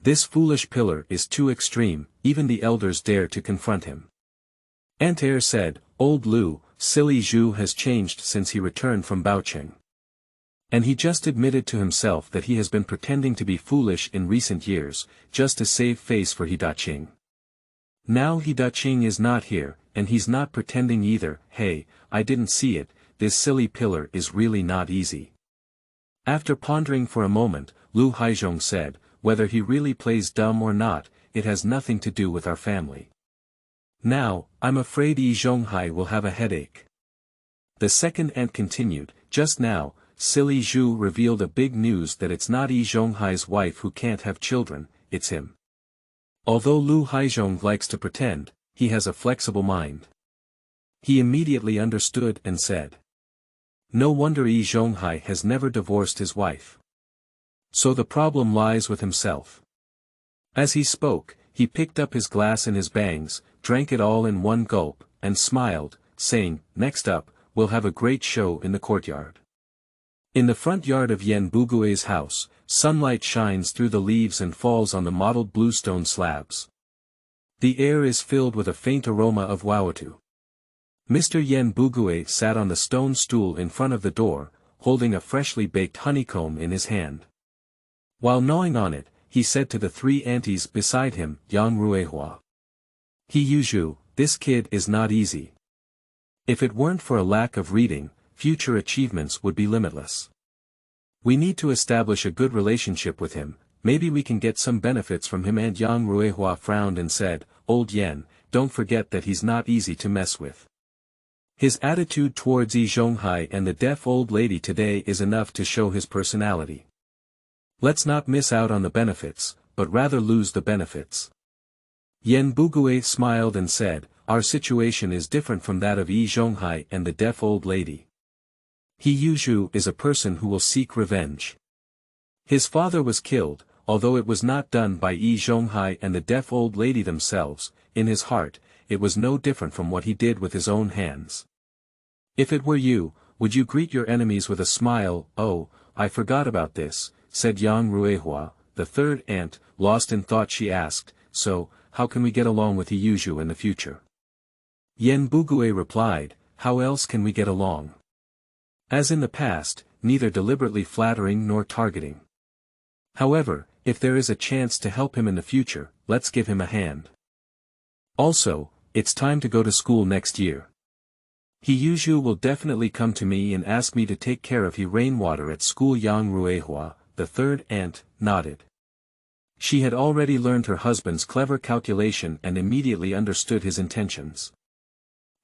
This foolish pillar is too extreme, even the elders dare to confront him. Aunt Air said, Old Lu, silly Zhu has changed since he returned from Baocheng. And he just admitted to himself that he has been pretending to be foolish in recent years, just to save face for He Daqing. Now He Daqing is not here, and he's not pretending either. Hey, I didn't see it, this silly pillar is really not easy. After pondering for a moment, Lu Haizhong said, Whether he really plays dumb or not, it has nothing to do with our family. Now, I'm afraid Yi Zhonghai will have a headache. The second aunt continued, Just now, silly Zhu revealed a big news that it's not Yi Zhonghai's wife who can't have children, it's him. Although Lu Haizhong likes to pretend, he has a flexible mind. He immediately understood and said, No wonder Yi Zhonghai has never divorced his wife. So the problem lies with himself. As he spoke, he picked up his glass and his bangs, drank it all in one gulp, and smiled, saying, Next up, we'll have a great show in the courtyard. In the front yard of Yan Bugue's house, sunlight shines through the leaves and falls on the mottled bluestone slabs. The air is filled with a faint aroma of wawatu. Mr. Yan Bugue sat on the stone stool in front of the door, holding a freshly baked honeycomb in his hand. While gnawing on it, he said to the three aunties beside him, Yang Ruehua. He Yuzhu, this kid is not easy. If it weren't for a lack of reading, future achievements would be limitless. We need to establish a good relationship with him, maybe we can get some benefits from him. And Yang Ruehua frowned and said, Old Yan, don't forget that he's not easy to mess with. His attitude towards Yi Zhonghai and the deaf old lady today is enough to show his personality. Let's not miss out on the benefits, but rather lose the benefits. Yan Bugue smiled and said, Our situation is different from that of Yi Zhonghai and the deaf old lady. He Yuzhu is a person who will seek revenge. His father was killed, although it was not done by Yi Zhonghai and the deaf old lady themselves. In his heart, it was no different from what he did with his own hands. If it were you, would you greet your enemies with a smile? Oh, I forgot about this, said Yang Ruehua, the third aunt. Lost in thought she asked, So, how can we get along with Yuzhu in the future? Yan Bugue replied, How else can we get along? As in the past, neither deliberately flattering nor targeting. However, if there is a chance to help him in the future, let's give him a hand. Also, it's time to go to school next year. He Yuzhu will definitely come to me and ask me to take care of rainwater at school. Yang Ruehua, the third aunt, nodded. She had already learned her husband's clever calculation and immediately understood his intentions.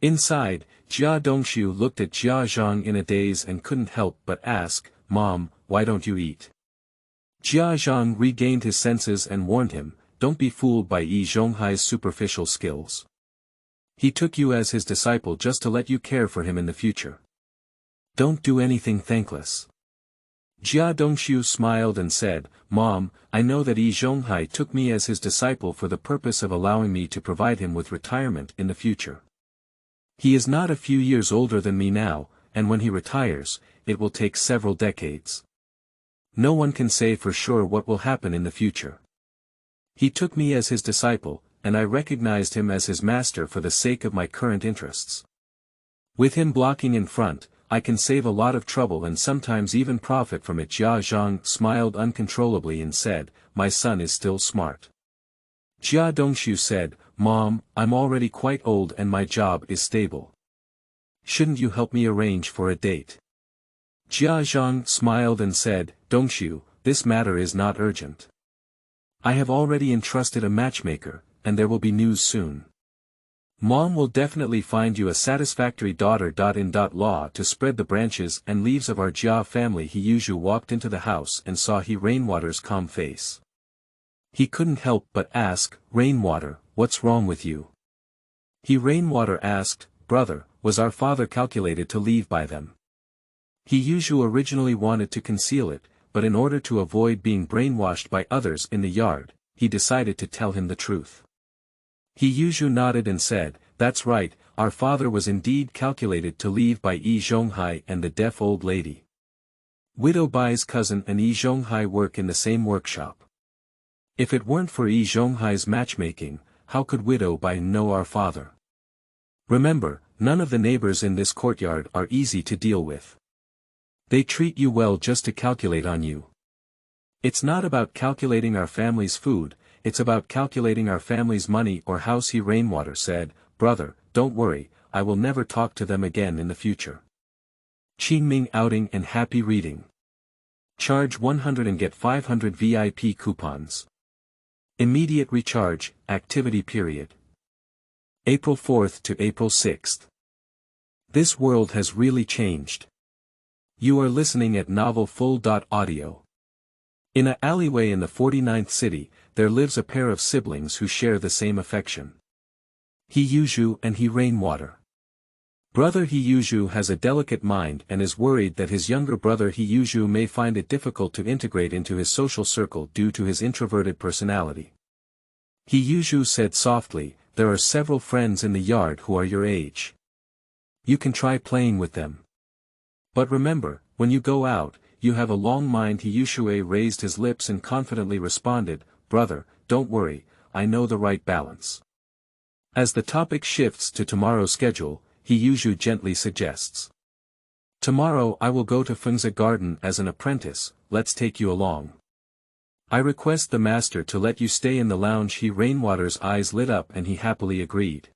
Inside, Jia Dongxiu looked at Jia Zhang in a daze and couldn't help but ask, Mom, why don't you eat? Jia Zhang regained his senses and warned him, Don't be fooled by Yi Zhonghai's superficial skills. He took you as his disciple just to let you care for him in the future. Don't do anything thankless. Jia Dongxiu smiled and said, Mom, I know that Yi Zhonghai took me as his disciple for the purpose of allowing me to provide him with retirement in the future. He is not a few years older than me now, and when he retires, it will take several decades. No one can say for sure what will happen in the future. He took me as his disciple, and I recognized him as his master for the sake of my current interests. With him blocking in front, I can save a lot of trouble and sometimes even profit from it. Jia Zhang smiled uncontrollably and said, My son is still smart. Jia Dongxiu said, Mom, I'm already quite old and my job is stable. Shouldn't you help me arrange for a date? Jia Zhang smiled and said, Dongxiu, this matter is not urgent. I have already entrusted a matchmaker, and there will be news soon. Mom will definitely find you a satisfactory daughter. In law to spread the branches and leaves of our Jia family. Yuzhu walked into the house and saw Rainwater's calm face. He couldn't help but ask, Rainwater, what's wrong with you? Rainwater asked, Brother, was our father calculated to leave by them? Yuzhu originally wanted to conceal it, but in order to avoid being brainwashed by others in the yard, he decided to tell him the truth. Yuzhu nodded and said, That's right, our father was indeed calculated to leave by Yi Zhonghai and the deaf old lady. Widow Bai's cousin and Yi Zhonghai work in the same workshop. If it weren't for Yi Zhonghai's matchmaking, how could Widow Bai know our father? Remember, none of the neighbors in this courtyard are easy to deal with. They treat you well just to calculate on you. It's not about calculating our family's food, it's about calculating our family's money or house. Rainwater said, Brother, don't worry, I will never talk to them again in the future. Qingming outing and happy reading. Charge 100 and get 500 VIP coupons. Immediate recharge, activity period. April 4th to April 6th. This world has really changed. You are listening at novelFull.audio. In a alleyway in the 49th city, there lives a pair of siblings who share the same affection. Yuzhu and Rainwater. Brother Yuzhu has a delicate mind and is worried that his younger brother Yuzhu may find it difficult to integrate into his social circle due to his introverted personality. Yuzhu said softly, There are several friends in the yard who are your age. You can try playing with them. But remember, when you go out, you have a long mind. Yuzhu raised his lips and confidently responded, Brother, don't worry, I know the right balance. As the topic shifts to tomorrow's schedule, Yuzhu gently suggests. Tomorrow I will go to Feng's garden as an apprentice, let's take you along. I request the master to let you stay in the lounge. Rainwater's eyes lit up and he happily agreed.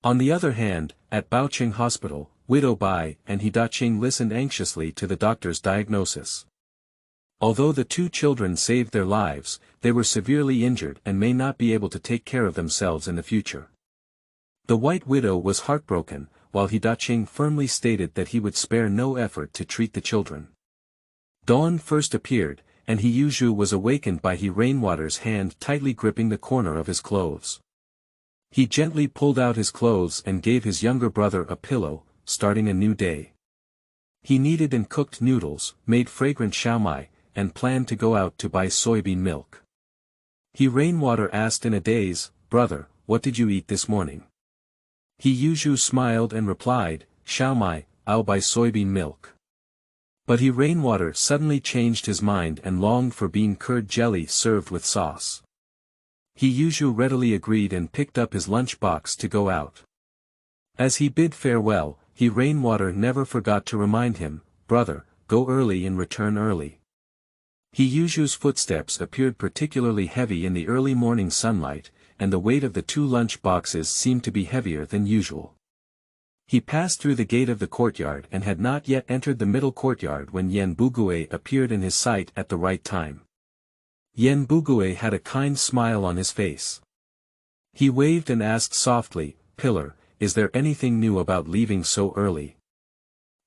On the other hand, at Baoqing Hospital, Widow Bai and Daqing listened anxiously to the doctor's diagnosis. Although the two children saved their lives, they were severely injured and may not be able to take care of themselves in the future. The White Widow was heartbroken, while Daqing firmly stated that he would spare no effort to treat the children. Dawn first appeared, and Yuzhu was awakened by Rainwater's hand tightly gripping the corner of his clothes. He gently pulled out his clothes and gave his younger brother a pillow, starting a new day. He kneaded and cooked noodles, made fragrant xiaomai, and planned to go out to buy soybean milk. Rainwater asked in a daze, Brother, what did you eat this morning? Yuzhu smiled and replied, Xiaomai, I'll buy soybean milk. But Rainwater suddenly changed his mind and longed for bean curd jelly served with sauce. Yuzhu readily agreed and picked up his lunch box to go out. As he bid farewell, Rainwater never forgot to remind him, Brother, go early and return early. Yuzhu's footsteps appeared particularly heavy in the early morning sunlight, and the weight of the two lunch boxes seemed to be heavier than usual. He passed through the gate of the courtyard and had not yet entered the middle courtyard when Yan Bugue appeared in his sight at the right time. Yan Bugue had a kind smile on his face. He waved and asked softly, Pillar, is there anything new about leaving so early?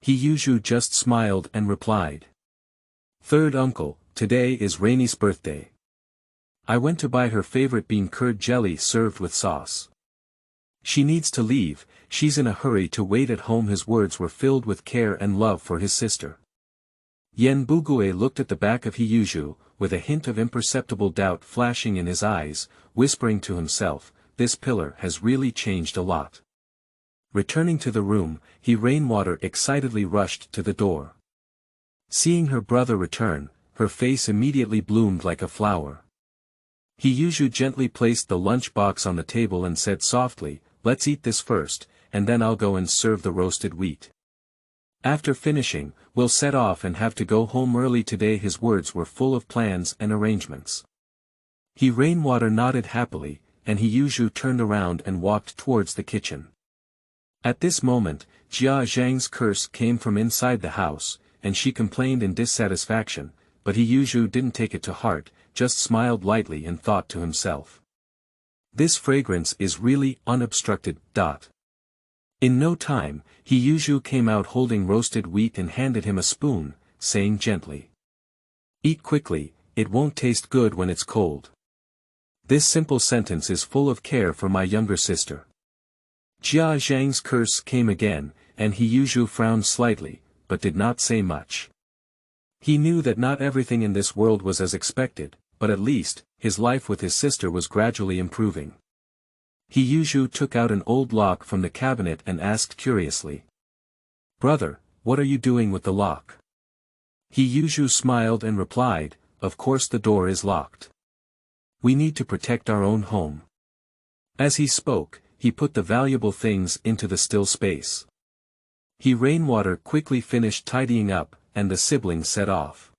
Yuzhu just smiled and replied. Third uncle, today is Rainey's birthday. I went to buy her favorite bean curd jelly served with sauce. She needs to leave, she's in a hurry to wait at home. His words were filled with care and love for his sister. Yen Bugue looked at the back of Yuzhu, with a hint of imperceptible doubt flashing in his eyes, whispering to himself, this pillar has really changed a lot. Returning to the room, Rainwater excitedly rushed to the door. Seeing her brother return, her face immediately bloomed like a flower. Yuzhu gently placed the lunch box on the table and said softly, let's eat this first, and then I'll go and serve the roasted wheat. After finishing, we'll set off and have to go home early today. His words were full of plans and arrangements. Rainwater nodded happily, and Yuzhu turned around and walked towards the kitchen. At this moment, Jia Zhang's curse came from inside the house, and she complained in dissatisfaction, but Yuzhu didn't take it to heart, just smiled lightly and thought to himself. This fragrance is really unobstructed. In no time, Yuzhu came out holding roasted wheat and handed him a spoon, saying gently, eat quickly, it won't taste good when it's cold. This simple sentence is full of care for my younger sister. Jia Zhang's curse came again, and Yuzhu frowned slightly, but did not say much. He knew that not everything in this world was as expected, but at least, his life with his sister was gradually improving. Yuzhu took out an old lock from the cabinet and asked curiously. Brother, what are you doing with the lock? Yuzhu smiled and replied, of course the door is locked. We need to protect our own home. As he spoke, he put the valuable things into the still space. Rainwater quickly finished tidying up, and the siblings set off.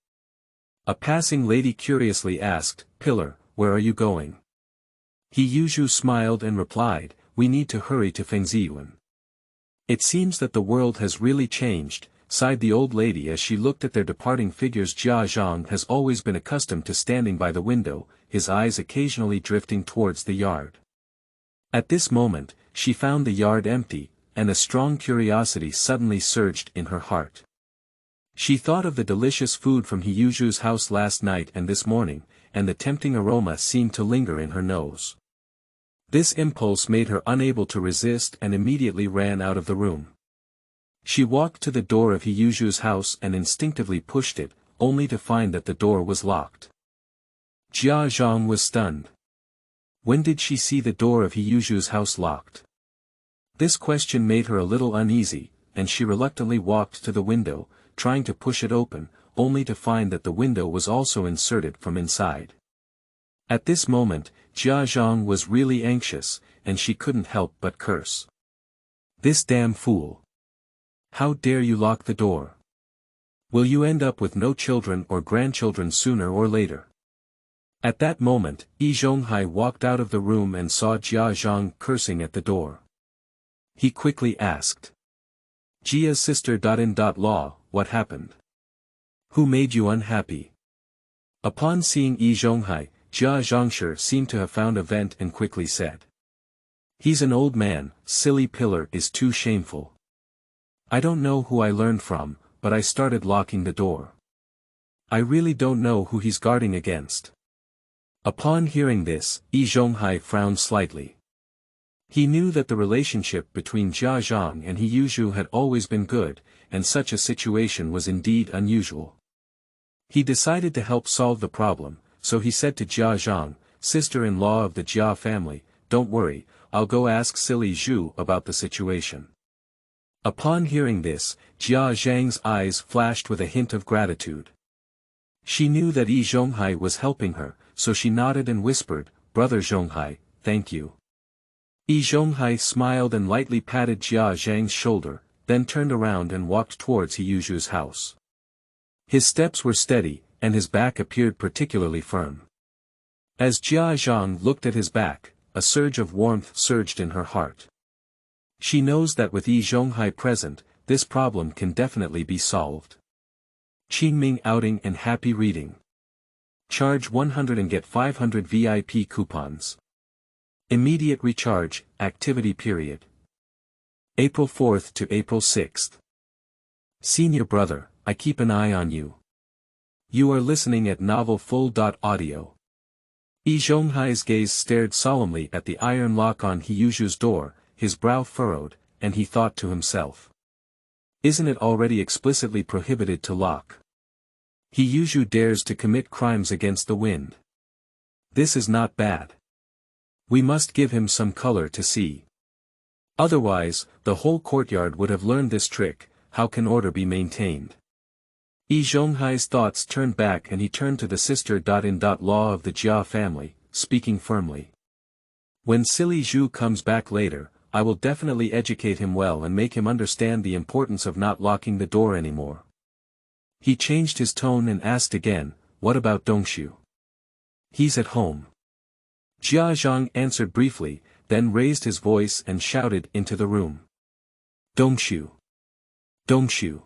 A passing lady curiously asked, Pillar, where are you going? Yuzhu smiled and replied, we need to hurry to Siheyuan. It seems that the world has really changed, sighed the old lady as she looked at their departing figures. Jia Zhang has always been accustomed to standing by the window, his eyes occasionally drifting towards the yard. At this moment, she found the yard empty, and a strong curiosity suddenly surged in her heart. She thought of the delicious food from Yuzhu's house last night and this morning, and the tempting aroma seemed to linger in her nose. This impulse made her unable to resist and immediately ran out of the room. She walked to the door of Yuzhu's house and instinctively pushed it, only to find that the door was locked. Jia Zhang was stunned. When did she see the door of Yuzhu's house locked? This question made her a little uneasy, and she reluctantly walked to the window, trying to push it open, only to find that the window was also inserted from inside. At this moment, Jia Zhang was really anxious, and she couldn't help but curse. This damn fool! How dare you lock the door? Will you end up with no children or grandchildren sooner or later? At that moment, Yi Zhonghai walked out of the room and saw Jia Zhang cursing at the door. He quickly asked. Jia's sister. Law, what happened? Who made you unhappy? Upon seeing Yi Zhonghai, Jia Zhangshi seemed to have found a vent and quickly said. He's an old man, silly pillar is too shameful. I don't know who I learned from, but I started locking the door. I really don't know who he's guarding against. Upon hearing this, Yi Zhonghai frowned slightly. He knew that the relationship between Jia Zhang and Yuzhu had always been good, and such a situation was indeed unusual. He decided to help solve the problem, so he said to Jia Zhang, sister-in-law of the Jia family, don't worry, I'll go ask silly Zhu about the situation. Upon hearing this, Jia Zhang's eyes flashed with a hint of gratitude. She knew that Yi Zhonghai was helping her, so she nodded and whispered, Brother Zhonghai, thank you. Yi Zhonghai smiled and lightly patted Jia Zhang's shoulder, then turned around and walked towards Yuzhu's house. His steps were steady, and his back appeared particularly firm. As Jia Zhang looked at his back, a surge of warmth surged in her heart. She knows that with Yi Zhonghai present, this problem can definitely be solved. Qingming outing and happy reading. Charge 100 and get 500 VIP coupons. Immediate recharge, activity period. April 4th to April 6th. Senior brother, I keep an eye on you. You are listening at novelFull.audio. Yi Zhonghai's gaze stared solemnly at the iron lock on Yuzhu's door, his brow furrowed, and he thought to himself. Isn't it already explicitly prohibited to lock? Yuzhu dares to commit crimes against the wind. This is not bad. We must give him some color to see. Otherwise, the whole courtyard would have learned this trick. How can order be maintained? Zhonghai's thoughts turned back and he turned to the sister-in-law of the Jia family, speaking firmly. When silly Zhu comes back later, I will definitely educate him well and make him understand the importance of not locking the door anymore. He changed his tone and asked again, what about Dongshu? He's at home. Jia Zhang answered briefly, then raised his voice and shouted into the room. Dongshu! Dongshu!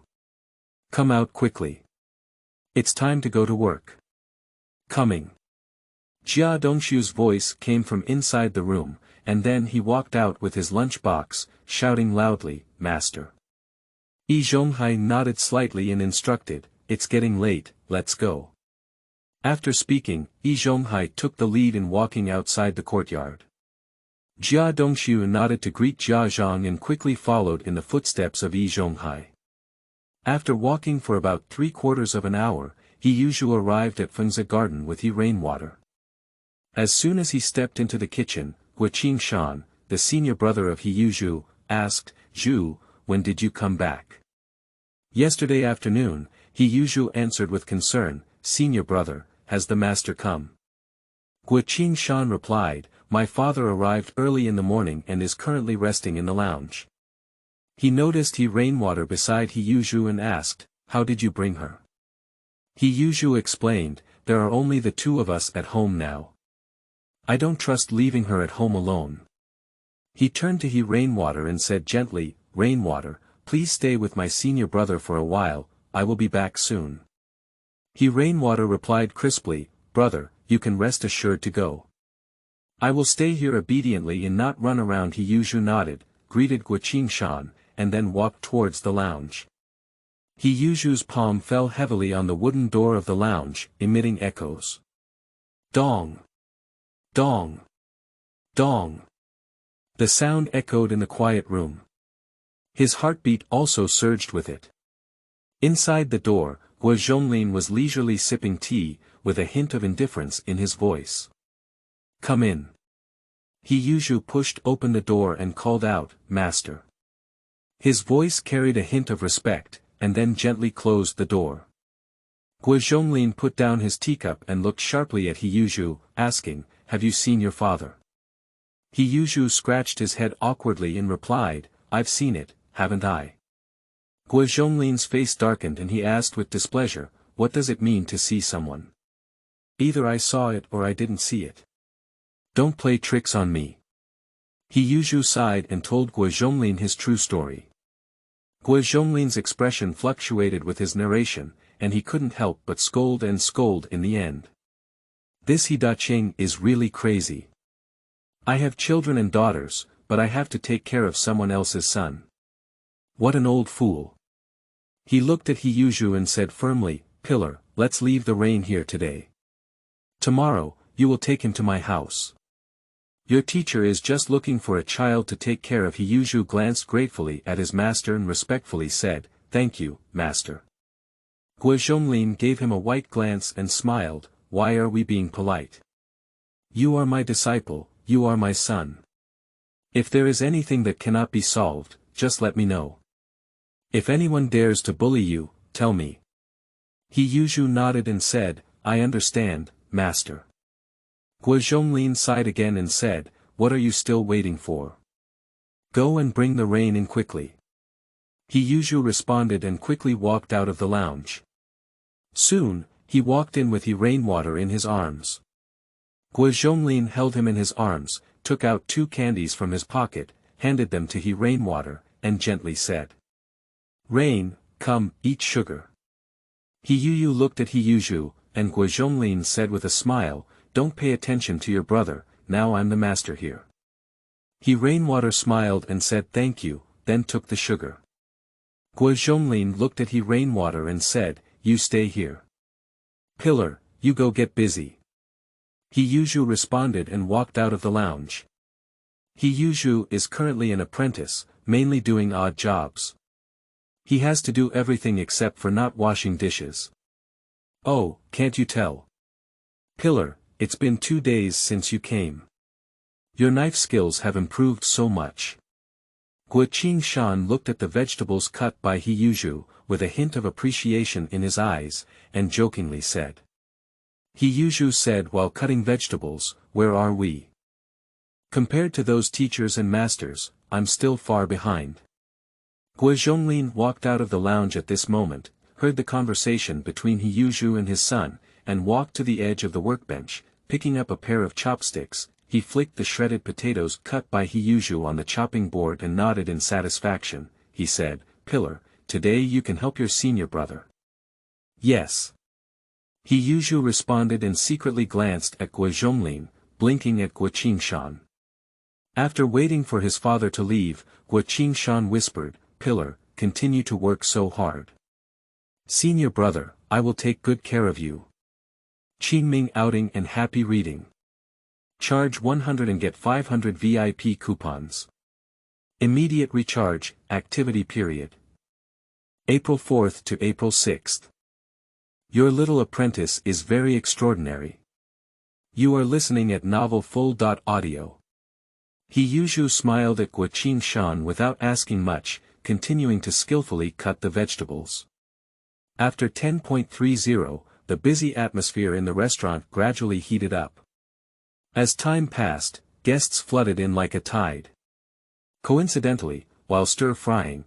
Come out quickly. It's time to go to work. Coming. Jia Dongshu's voice came from inside the room, and then he walked out with his lunchbox, shouting loudly, Master. Zhonghai nodded slightly and instructed, it's getting late, let's go. After speaking, Zhonghai took the lead in walking outside the courtyard. Jia Dongshu nodded to greet Jia Zhang and quickly followed in the footsteps of Zhonghai. After walking for about 3/4 of an hour, Yuzhu arrived at Feng's garden with rainwater. As soon as he stepped into the kitchen, Guoqing Shan, the senior brother of Yuzhu, asked, Zhu, when did you come back? Yesterday afternoon, Yuzhu answered with concern, Senior brother, has the master come? Guoqing Shan replied, my father arrived early in the morning and is currently resting in the lounge. He noticed rainwater beside Yuzhu and asked, how did you bring her? Yuzhu explained, there are only the two of us at home now. I don't trust leaving her at home alone. He turned to rainwater and said gently, Rainwater, please stay with my senior brother for a while, I will be back soon. Rainwater replied crisply, brother, you can rest assured to go. I will stay here obediently and not run around. Yuzhu nodded, greeted Guoqing Shan, and then walked towards the lounge. Yuzhu's palm fell heavily on the wooden door of the lounge, emitting echoes. Dong! Dong! Dong! The sound echoed in the quiet room. His heartbeat also surged with it. Inside the door, Guo Zhonglin was leisurely sipping tea, with a hint of indifference in his voice. Come in. Yuzhu pushed open the door and called out, Master. His voice carried a hint of respect, and then gently closed the door. Guo Zhonglin put down his teacup and looked sharply at Yuzhu, asking, have you seen your father? Yuzhu scratched his head awkwardly and replied, I've seen it, haven't I? Guo Zhonglin's face darkened and he asked with displeasure, what does it mean to see someone? Either I saw it or I didn't see it. Don't play tricks on me. Yuzhu sighed and told Guo Zhonglin his true story. Guo Zhonglin's expression fluctuated with his narration, and he couldn't help but scold in the end. This Dacheng is really crazy. I have children and daughters, but I have to take care of someone else's son. What an old fool. He looked at Yuzhu and said firmly, Pillar, let's leave the rain here today. Tomorrow, you will take him to my house. Your teacher is just looking for a child to take care of. Yuzhu glanced gratefully at his master and respectfully said, Thank you, master. Guo Zhonglin gave him a white glance and smiled, Why are we being polite? You are my disciple, you are my son. If there is anything that cannot be solved, just let me know. If anyone dares to bully you, tell me. Yuzhu nodded and said, I understand, master. Guo Zhonglin sighed again and said, What are you still waiting for? Go and bring the rain in quickly. Yuzhu responded and quickly walked out of the lounge. Soon, he walked in with rainwater in his arms. Guo Zhonglin held him in his arms, took out 2 candies from his pocket, handed them to rainwater, and gently said. Rain, come, eat sugar. Yuzhu looked at Yuzhu, and Guo Zhonglin said with a smile, Don't pay attention to your brother, now I'm the master here. Rainwater smiled and said thank you, then took the sugar. Guo Zhonglin looked at Rainwater and said, You stay here. Pillar, you go get busy. Yuzhu responded and walked out of the lounge. Yuzhu is currently an apprentice, mainly doing odd jobs. He has to do everything except for not washing dishes. Oh, can't you tell? Pillar, it's been 2 days since you came. Your knife skills have improved so much. Shan looked at the vegetables cut by Yuzhu, with a hint of appreciation in his eyes, and jokingly said. Yuzhu said while cutting vegetables, where are we? Compared to those teachers and masters, I'm still far behind. Zhonglin walked out of the lounge at this moment, heard the conversation between Yuzhu and his son, and walked to the edge of the workbench, picking up a pair of chopsticks. He flicked the shredded potatoes cut by Yuzhu on the chopping board and nodded in satisfaction. He said, Pillar, today you can help your senior brother. Yes. Yuzhu responded and secretly glanced at Zhonglin, blinking at Shan. After waiting for his father to leave, Shan whispered, Pillar, continue to work so hard. Senior brother, I will take good care of you. Qingming outing and happy reading. Charge 100 and get 500 VIP coupons. Immediate recharge, activity period. April 4th to April 6th. Your little apprentice is very extraordinary. You are listening at novelFeilu.audio. Yuzhu smiled at Shan without asking much, continuing to skillfully cut the vegetables. After 10.30, the busy atmosphere in the restaurant gradually heated up. As time passed, guests flooded in like a tide. Coincidentally, while stir-frying,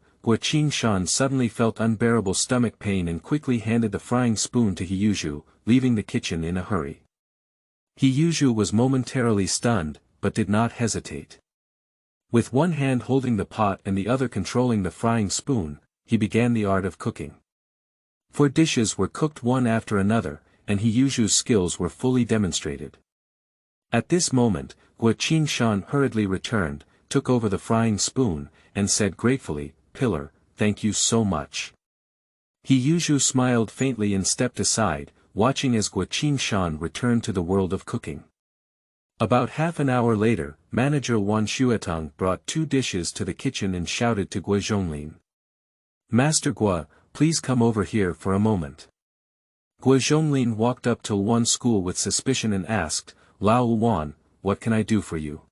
Shan suddenly felt unbearable stomach pain and quickly handed the frying spoon to Yuzhu, leaving the kitchen in a hurry. Yuzhu was momentarily stunned, but did not hesitate. With one hand holding the pot and the other controlling the frying spoon, he began the art of cooking. 4 dishes were cooked one after another, and Yuzhu's skills were fully demonstrated. At this moment, Shan hurriedly returned, took over the frying spoon, and said gratefully, Pillar, thank you so much. Yuzhu smiled faintly and stepped aside, watching as Shan returned to the world of cooking. About half an hour later, manager Wan Xuetang brought 2 dishes to the kitchen and shouted to Zhonglin. Master Gua, please come over here for a moment. Zhonglin walked up to Wan's school with suspicion and asked, Lao Wan, what can I do for you?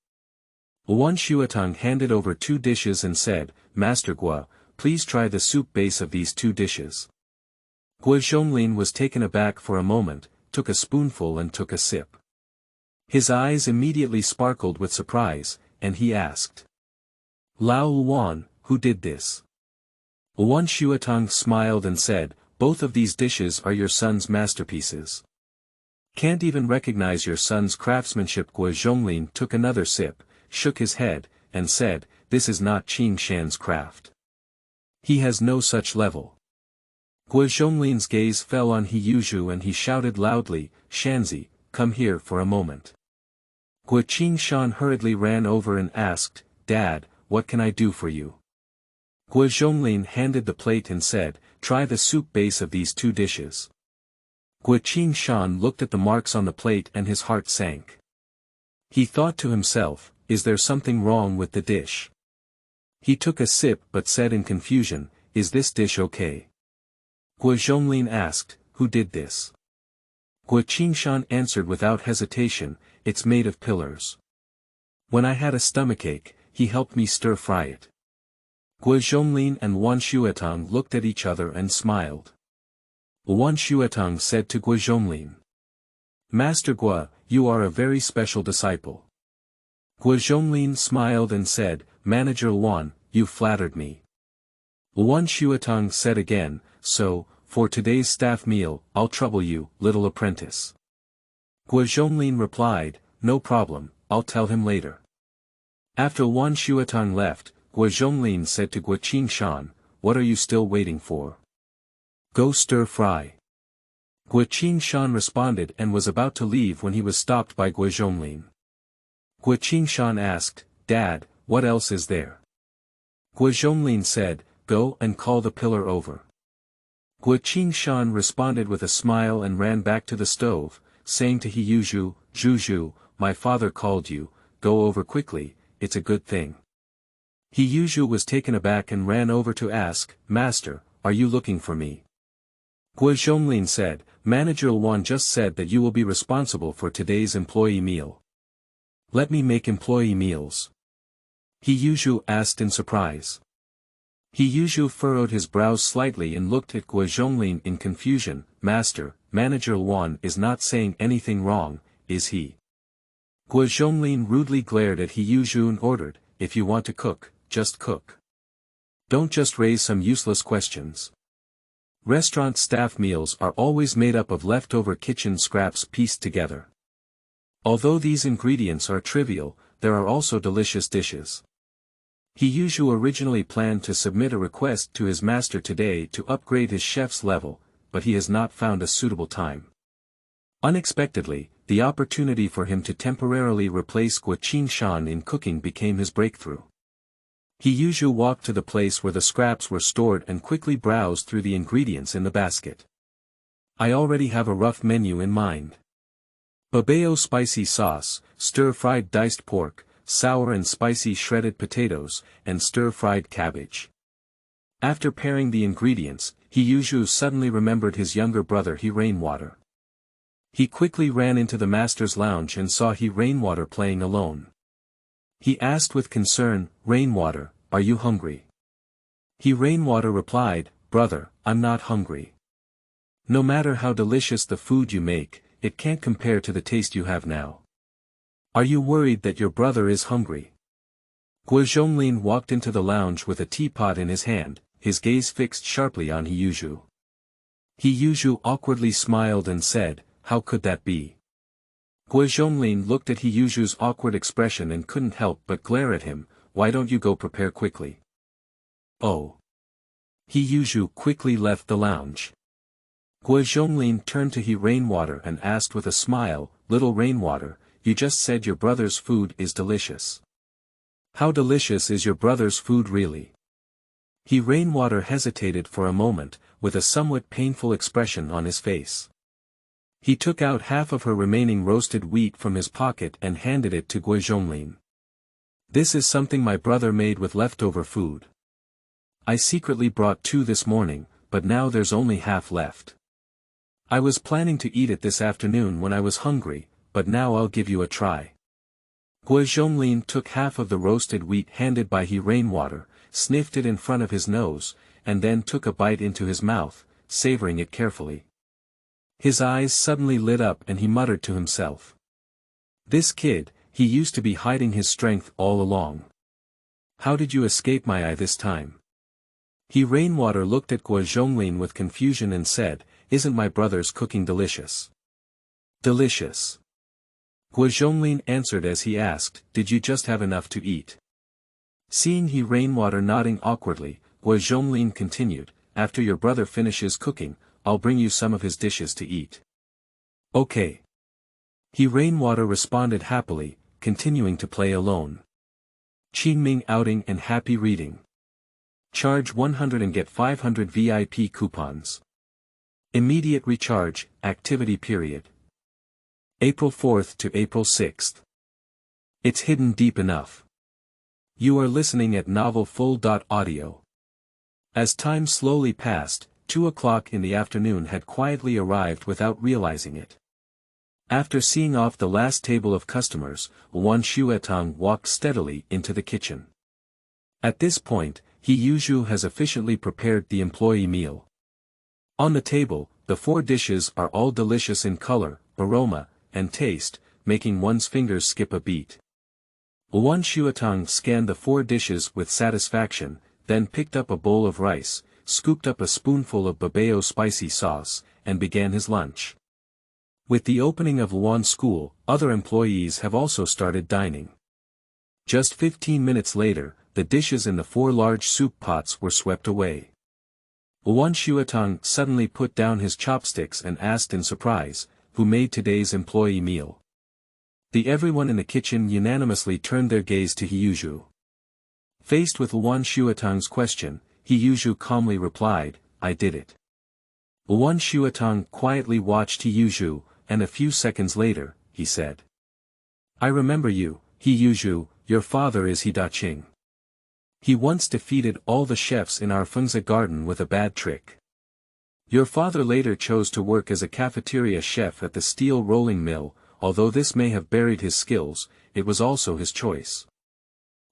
Wan Xuetang handed over 2 dishes and said, Master Gua, please try the soup base of these 2 dishes. Zhonglin was taken aback for a moment, took a spoonful and took a sip. His eyes immediately sparkled with surprise, and he asked. Lao Wan, who did this? Wan Xuetang smiled and said, both of these dishes are your son's masterpieces. Can't even recognize your son's craftsmanship. Zhonglin took another sip, shook his head, and said, this is not Qing Shan's craft. He has no such level. Zhonglin's gaze fell on Yuzhu and he shouted loudly, Shanzi, come here for a moment. Shan hurriedly ran over and asked, Dad, what can I do for you? Zhonglin handed the plate and said, try the soup base of these 2 dishes. Shan looked at the marks on the plate and his heart sank. He thought to himself, is there something wrong with the dish? He took a sip but said in confusion, is this dish okay? Zhonglin asked, who did this? Shan answered without hesitation, it's made of pillars. When I had a stomachache, he helped me stir-fry it. Zhonglin and Wan Xuetang looked at each other and smiled. Wan Xuetang said to Zhonglin. Master Gua, you are a very special disciple. Zhonglin smiled and said, Manager Wan, you flattered me. Wan Xuetang said again, so, for today's staff meal, I'll trouble you, little apprentice. Zhonglin replied, no problem, I'll tell him later. After Wan Xuetang left, Zhonglin said to Shan, what are you still waiting for? Go stir-fry. Shan responded and was about to leave when he was stopped by Zhonglin. Shan asked, Dad, what else is there? Zhonglin said, go and call the pillar over. Shan responded with a smile and ran back to the stove, saying to Yuzhu, Zhuzhu, my father called you, go over quickly, it's a good thing. Yuzhu was taken aback and ran over to ask, Master, are you looking for me? Guozhonglin said, Manager Luan just said that you will be responsible for today's employee meal. Let me make employee meals. Yuzhu asked in surprise. Yuzhu furrowed his brows slightly and looked at Guozhonglin in confusion. Master, Manager Luan is not saying anything wrong, is he? Guozhonglin rudely glared at Yuzhu and ordered, if you want to cook, just cook. Don't just raise some useless questions. Restaurant staff meals are always made up of leftover kitchen scraps pieced together. Although these ingredients are trivial, there are also delicious dishes. Yuzhu originally planned to submit a request to his master today to upgrade his chef's level, but he has not found a suitable time. Unexpectedly, the opportunity for him to temporarily replace Guo Qingshan in cooking became his breakthrough. Yuzhu walked to the place where the scraps were stored and quickly browsed through the ingredients in the basket. I already have a rough menu in mind. Babao spicy sauce, stir-fried diced pork, sour and spicy shredded potatoes, and stir-fried cabbage. After pairing the ingredients, Yuzhu suddenly remembered his younger brother Rainwater. He quickly ran into the master's lounge and saw Rainwater playing alone. He asked with concern, Rainwater, are you hungry? Rainwater replied, Brother, I'm not hungry. No matter how delicious the food you make, it can't compare to the taste you have now. Are you worried that your brother is hungry? Guozhonglin walked into the lounge with a teapot in his hand, his gaze fixed sharply on Yuzhu. Yuzhu awkwardly smiled and said, how could that be? Guozhonglin looked at Yuzhu's awkward expression and couldn't help but glare at him, why don't you go prepare quickly? Oh. Yuzhu quickly left the lounge. Guozhonglin turned to Rainwater and asked with a smile, Little Rainwater, you just said your brother's food is delicious. How delicious is your brother's food really? Rainwater hesitated for a moment, with a somewhat painful expression on his face. He took out half of her remaining roasted wheat from his pocket and handed it to Guozhonglin. This is something my brother made with leftover food. I secretly brought 2 this morning, but now there's only half left. I was planning to eat it this afternoon when I was hungry, but now I'll give you a try. Guozhonglin took half of the roasted wheat handed by Rainwater, sniffed it in front of his nose, and then took a bite into his mouth, savoring it carefully. His eyes suddenly lit up and he muttered to himself. This kid, he used to be hiding his strength all along. How did you escape my eye this time? Rainwater looked at Guozhonglin with confusion and said, Isn't my brother's cooking delicious? Delicious. Guozhonglin answered as he asked, Did you just have enough to eat? Seeing Rainwater nodding awkwardly, Guozhonglin continued, After your brother finishes cooking, I'll bring you some of his dishes to eat. Okay. Rainwater responded happily, continuing to play alone. Qingming outing and happy reading. Charge 100 and get 500 VIP coupons. Immediate recharge, activity period. April 4th to April 6th. It's hidden deep enough. You are listening at novelFeilu.audio. As time slowly passed, 2 o'clock in the afternoon had quietly arrived without realizing it. After seeing off the last table of customers, Wan Shuetang walked steadily into the kitchen. At this point, Yuzhu has efficiently prepared the employee meal. On the table, the 4 dishes are all delicious in color, aroma, and taste, making one's fingers skip a beat. Wan Shuetang scanned the 4 dishes with satisfaction, then picked up a bowl of rice, scooped up a spoonful of babao spicy sauce, and began his lunch. With the opening of Luan School, other employees have also started dining. Just 15 minutes later, the dishes in the 4 large soup pots were swept away. Wan Shuetang suddenly put down his chopsticks and asked in surprise, Who made today's employee meal? Everyone in the kitchen unanimously turned their gaze to Yuzhu. Faced with Wan Shuetang's question, Yuzhu calmly replied, I did it. Wan Shuetang quietly watched Yuzhu, and a few seconds later, he said. I remember you, Yuzhu, your father is He Da-Ching. He once defeated all the chefs in our Fengzi garden with a bad trick. Your father later chose to work as a cafeteria chef at the steel rolling mill, although this may have buried his skills, it was also his choice.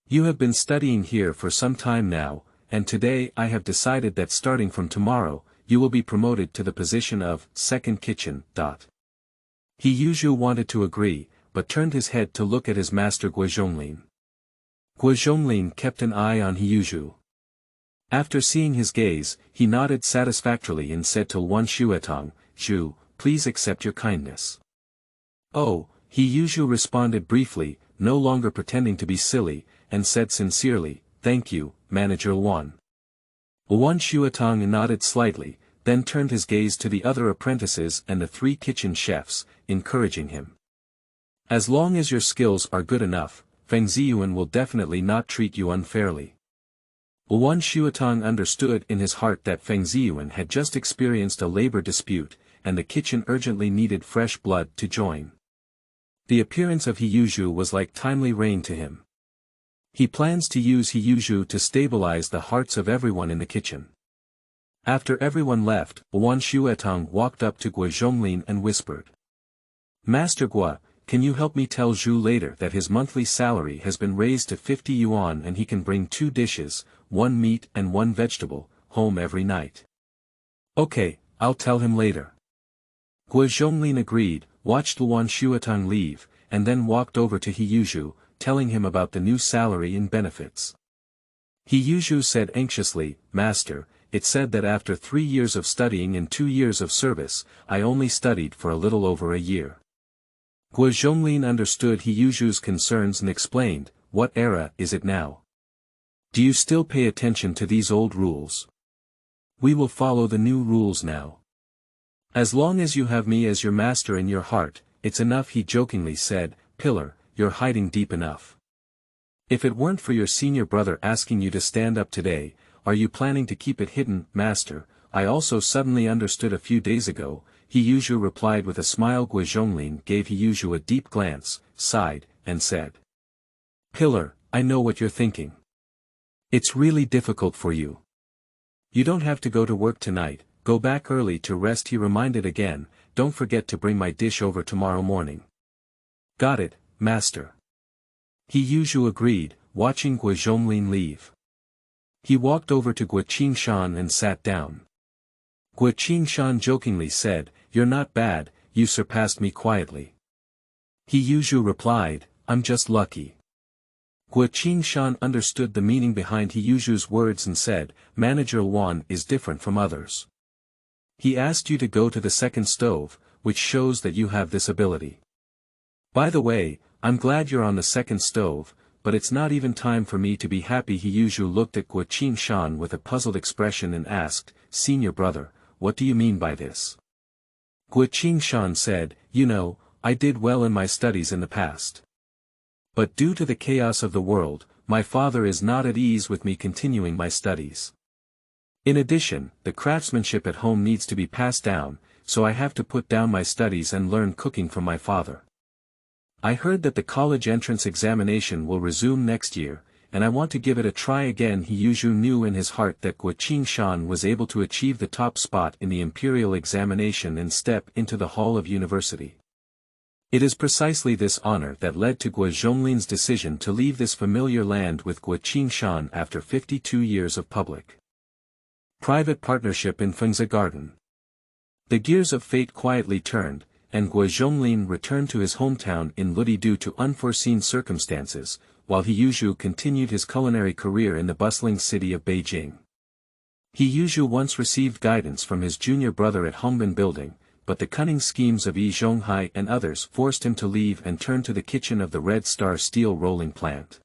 You have been studying here for some time now, and today I have decided that starting from tomorrow, you will be promoted to the position of second kitchen. Yuzhu wanted to agree, but turned his head to look at his master Guozhonglin. Guozhonglin kept an eye on Yuzhu. After seeing his gaze, he nodded satisfactorily and said to Luan Shuetong, "Zhu, please accept your kindness." "Oh," Yuzhu responded briefly, no longer pretending to be silly, and said sincerely, "Thank you, Manager Luan." Luan Shuetong nodded slightly, then turned his gaze to the other apprentices and the 3 kitchen chefs, encouraging him. "As long as your skills are good enough, Siheyuan will definitely not treat you unfairly." Luan Shuetong understood in his heart that Siheyuan had just experienced a labor dispute, and the kitchen urgently needed fresh blood to join. The appearance of Yuzhu was like timely rain to him. He plans to use Yuzhu to stabilize the hearts of everyone in the kitchen. After everyone left, Luan Shuetong walked up to Guozhonglin and whispered, "Master Gua, can you help me tell Zhu later that his monthly salary has been raised to 50 yuan and he can bring 2 dishes, 1 meat and 1 vegetable, home every night?" "Okay, I'll tell him later." Guozhonglin agreed, watched Luan Shuetong leave, and then walked over to Yuzhu, telling him about the new salary and benefits. Yuzhu said anxiously, "Master, it said that after 3 years of studying and 2 years of service, I only studied for a little over a year." Guozhonglin understood Yuzhu's concerns and explained, "What era is it now? Do you still pay attention to these old rules? We will follow the new rules now. As long as you have me as your master in your heart, it's enough." He jokingly said, "Pillar, you're hiding deep enough. If it weren't for your senior brother asking you to stand up today, are you planning to keep it hidden?" "Master, I also suddenly understood a few days ago," Yuzhu replied with a smile. Guozhonglin gave Yuzhu a deep glance, sighed, and said, "Pillar, I know what you're thinking. It's really difficult for you. You don't have to go to work tonight, go back early to rest." He reminded again, "Don't forget to bring my dish over tomorrow morning." "Got it, master." Yuzhu agreed, watching Guozhonglin leave. He walked over to Guoqingshan and sat down. Guoqingshan jokingly said, "You're not bad, you surpassed me quietly." Yuzhu replied, "I'm just lucky." Guoqingshan understood the meaning behind Yuzhu's words and said, "Manager Luan is different from others. He asked you to go to the second stove, which shows that you have this ability. By the way, I'm glad you're on the second stove, but it's not even time for me to be happy." Yuzhu looked at Guoqingshan with a puzzled expression and asked, "Senior brother, what do you mean by this?" Guoqingshan said, "You know, I did well in my studies in the past. But due to the chaos of the world, my father is not at ease with me continuing my studies. In addition, the craftsmanship at home needs to be passed down, so I have to put down my studies and learn cooking from my father. I heard that the college entrance examination will resume next year, and I want to give it a try again." Yuzhu knew in his heart that Guoqingshan was able to achieve the top spot in the imperial examination and step into the hall of university. It is precisely this honor that led to Guozhonglin's decision to leave this familiar land with Guoqingshan after 52 years of public private partnership in Fengzi Garden. The gears of fate quietly turned, and Guozhonglin returned to his hometown in Ludi due to unforeseen circumstances, while Yuzhu continued his culinary career in the bustling city of Beijing. Yuzhu once received guidance from his junior brother at Hongbin Building, but the cunning schemes of Yi Zhonghai and others forced him to leave and turn to the kitchen of the Red Star steel rolling plant.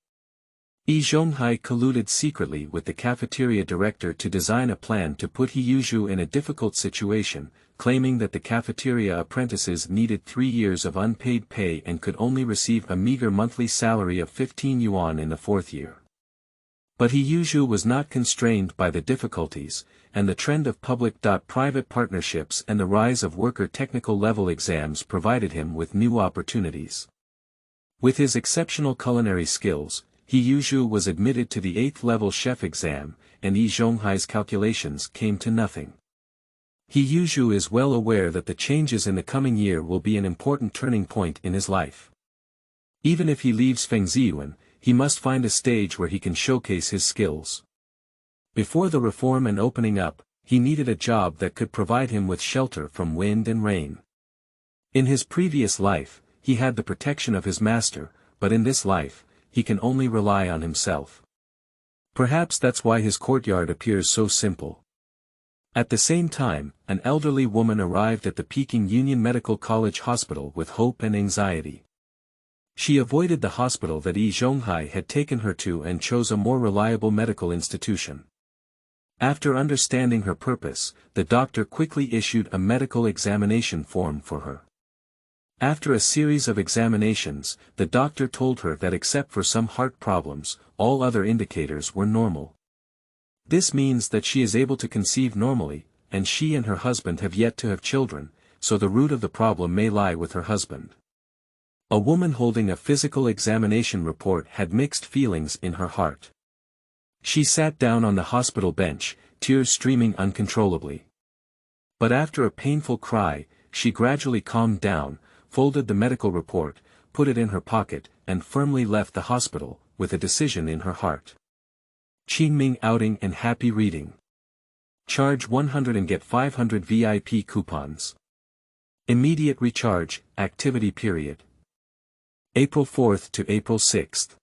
Yi Zhonghai colluded secretly with the cafeteria director to design a plan to put Yuzhu in a difficult situation, claiming that the cafeteria apprentices needed 3 years of unpaid pay and could only receive a meager monthly salary of 15 yuan in the 4th year. But Yuzhu was not constrained by the difficulties, and the trend of public-private partnerships and the rise of worker technical level exams provided him with new opportunities. With his exceptional culinary skills, Yuzhu was admitted to the 8th level chef exam, and Zhonghai's calculations came to nothing. Yuzhu is well aware that the changes in the coming year will be an important turning point in his life. Even if he leaves Siheyuan, he must find a stage where he can showcase his skills. Before the reform and opening up, he needed a job that could provide him with shelter from wind and rain. In his previous life, he had the protection of his master, but in this life, he can only rely on himself. Perhaps that's why his courtyard appears so simple. At the same time, an elderly woman arrived at the Peking Union Medical College Hospital with hope and anxiety. She avoided the hospital that Zhonghai had taken her to and chose a more reliable medical institution. After understanding her purpose, the doctor quickly issued a medical examination form for her. After a series of examinations, the doctor told her that except for some heart problems, all other indicators were normal. This means that she is able to conceive normally, and she and her husband have yet to have children, so the root of the problem may lie with her husband. A woman holding a physical examination report had mixed feelings in her heart. She sat down on the hospital bench, tears streaming uncontrollably. But after a painful cry, she gradually calmed down, folded the medical report, put it in her pocket, and firmly left the hospital, with a decision in her heart. Qingming outing and happy reading. Charge 100 and get 500 VIP coupons. Immediate recharge, activity period. April 4th to April 6th.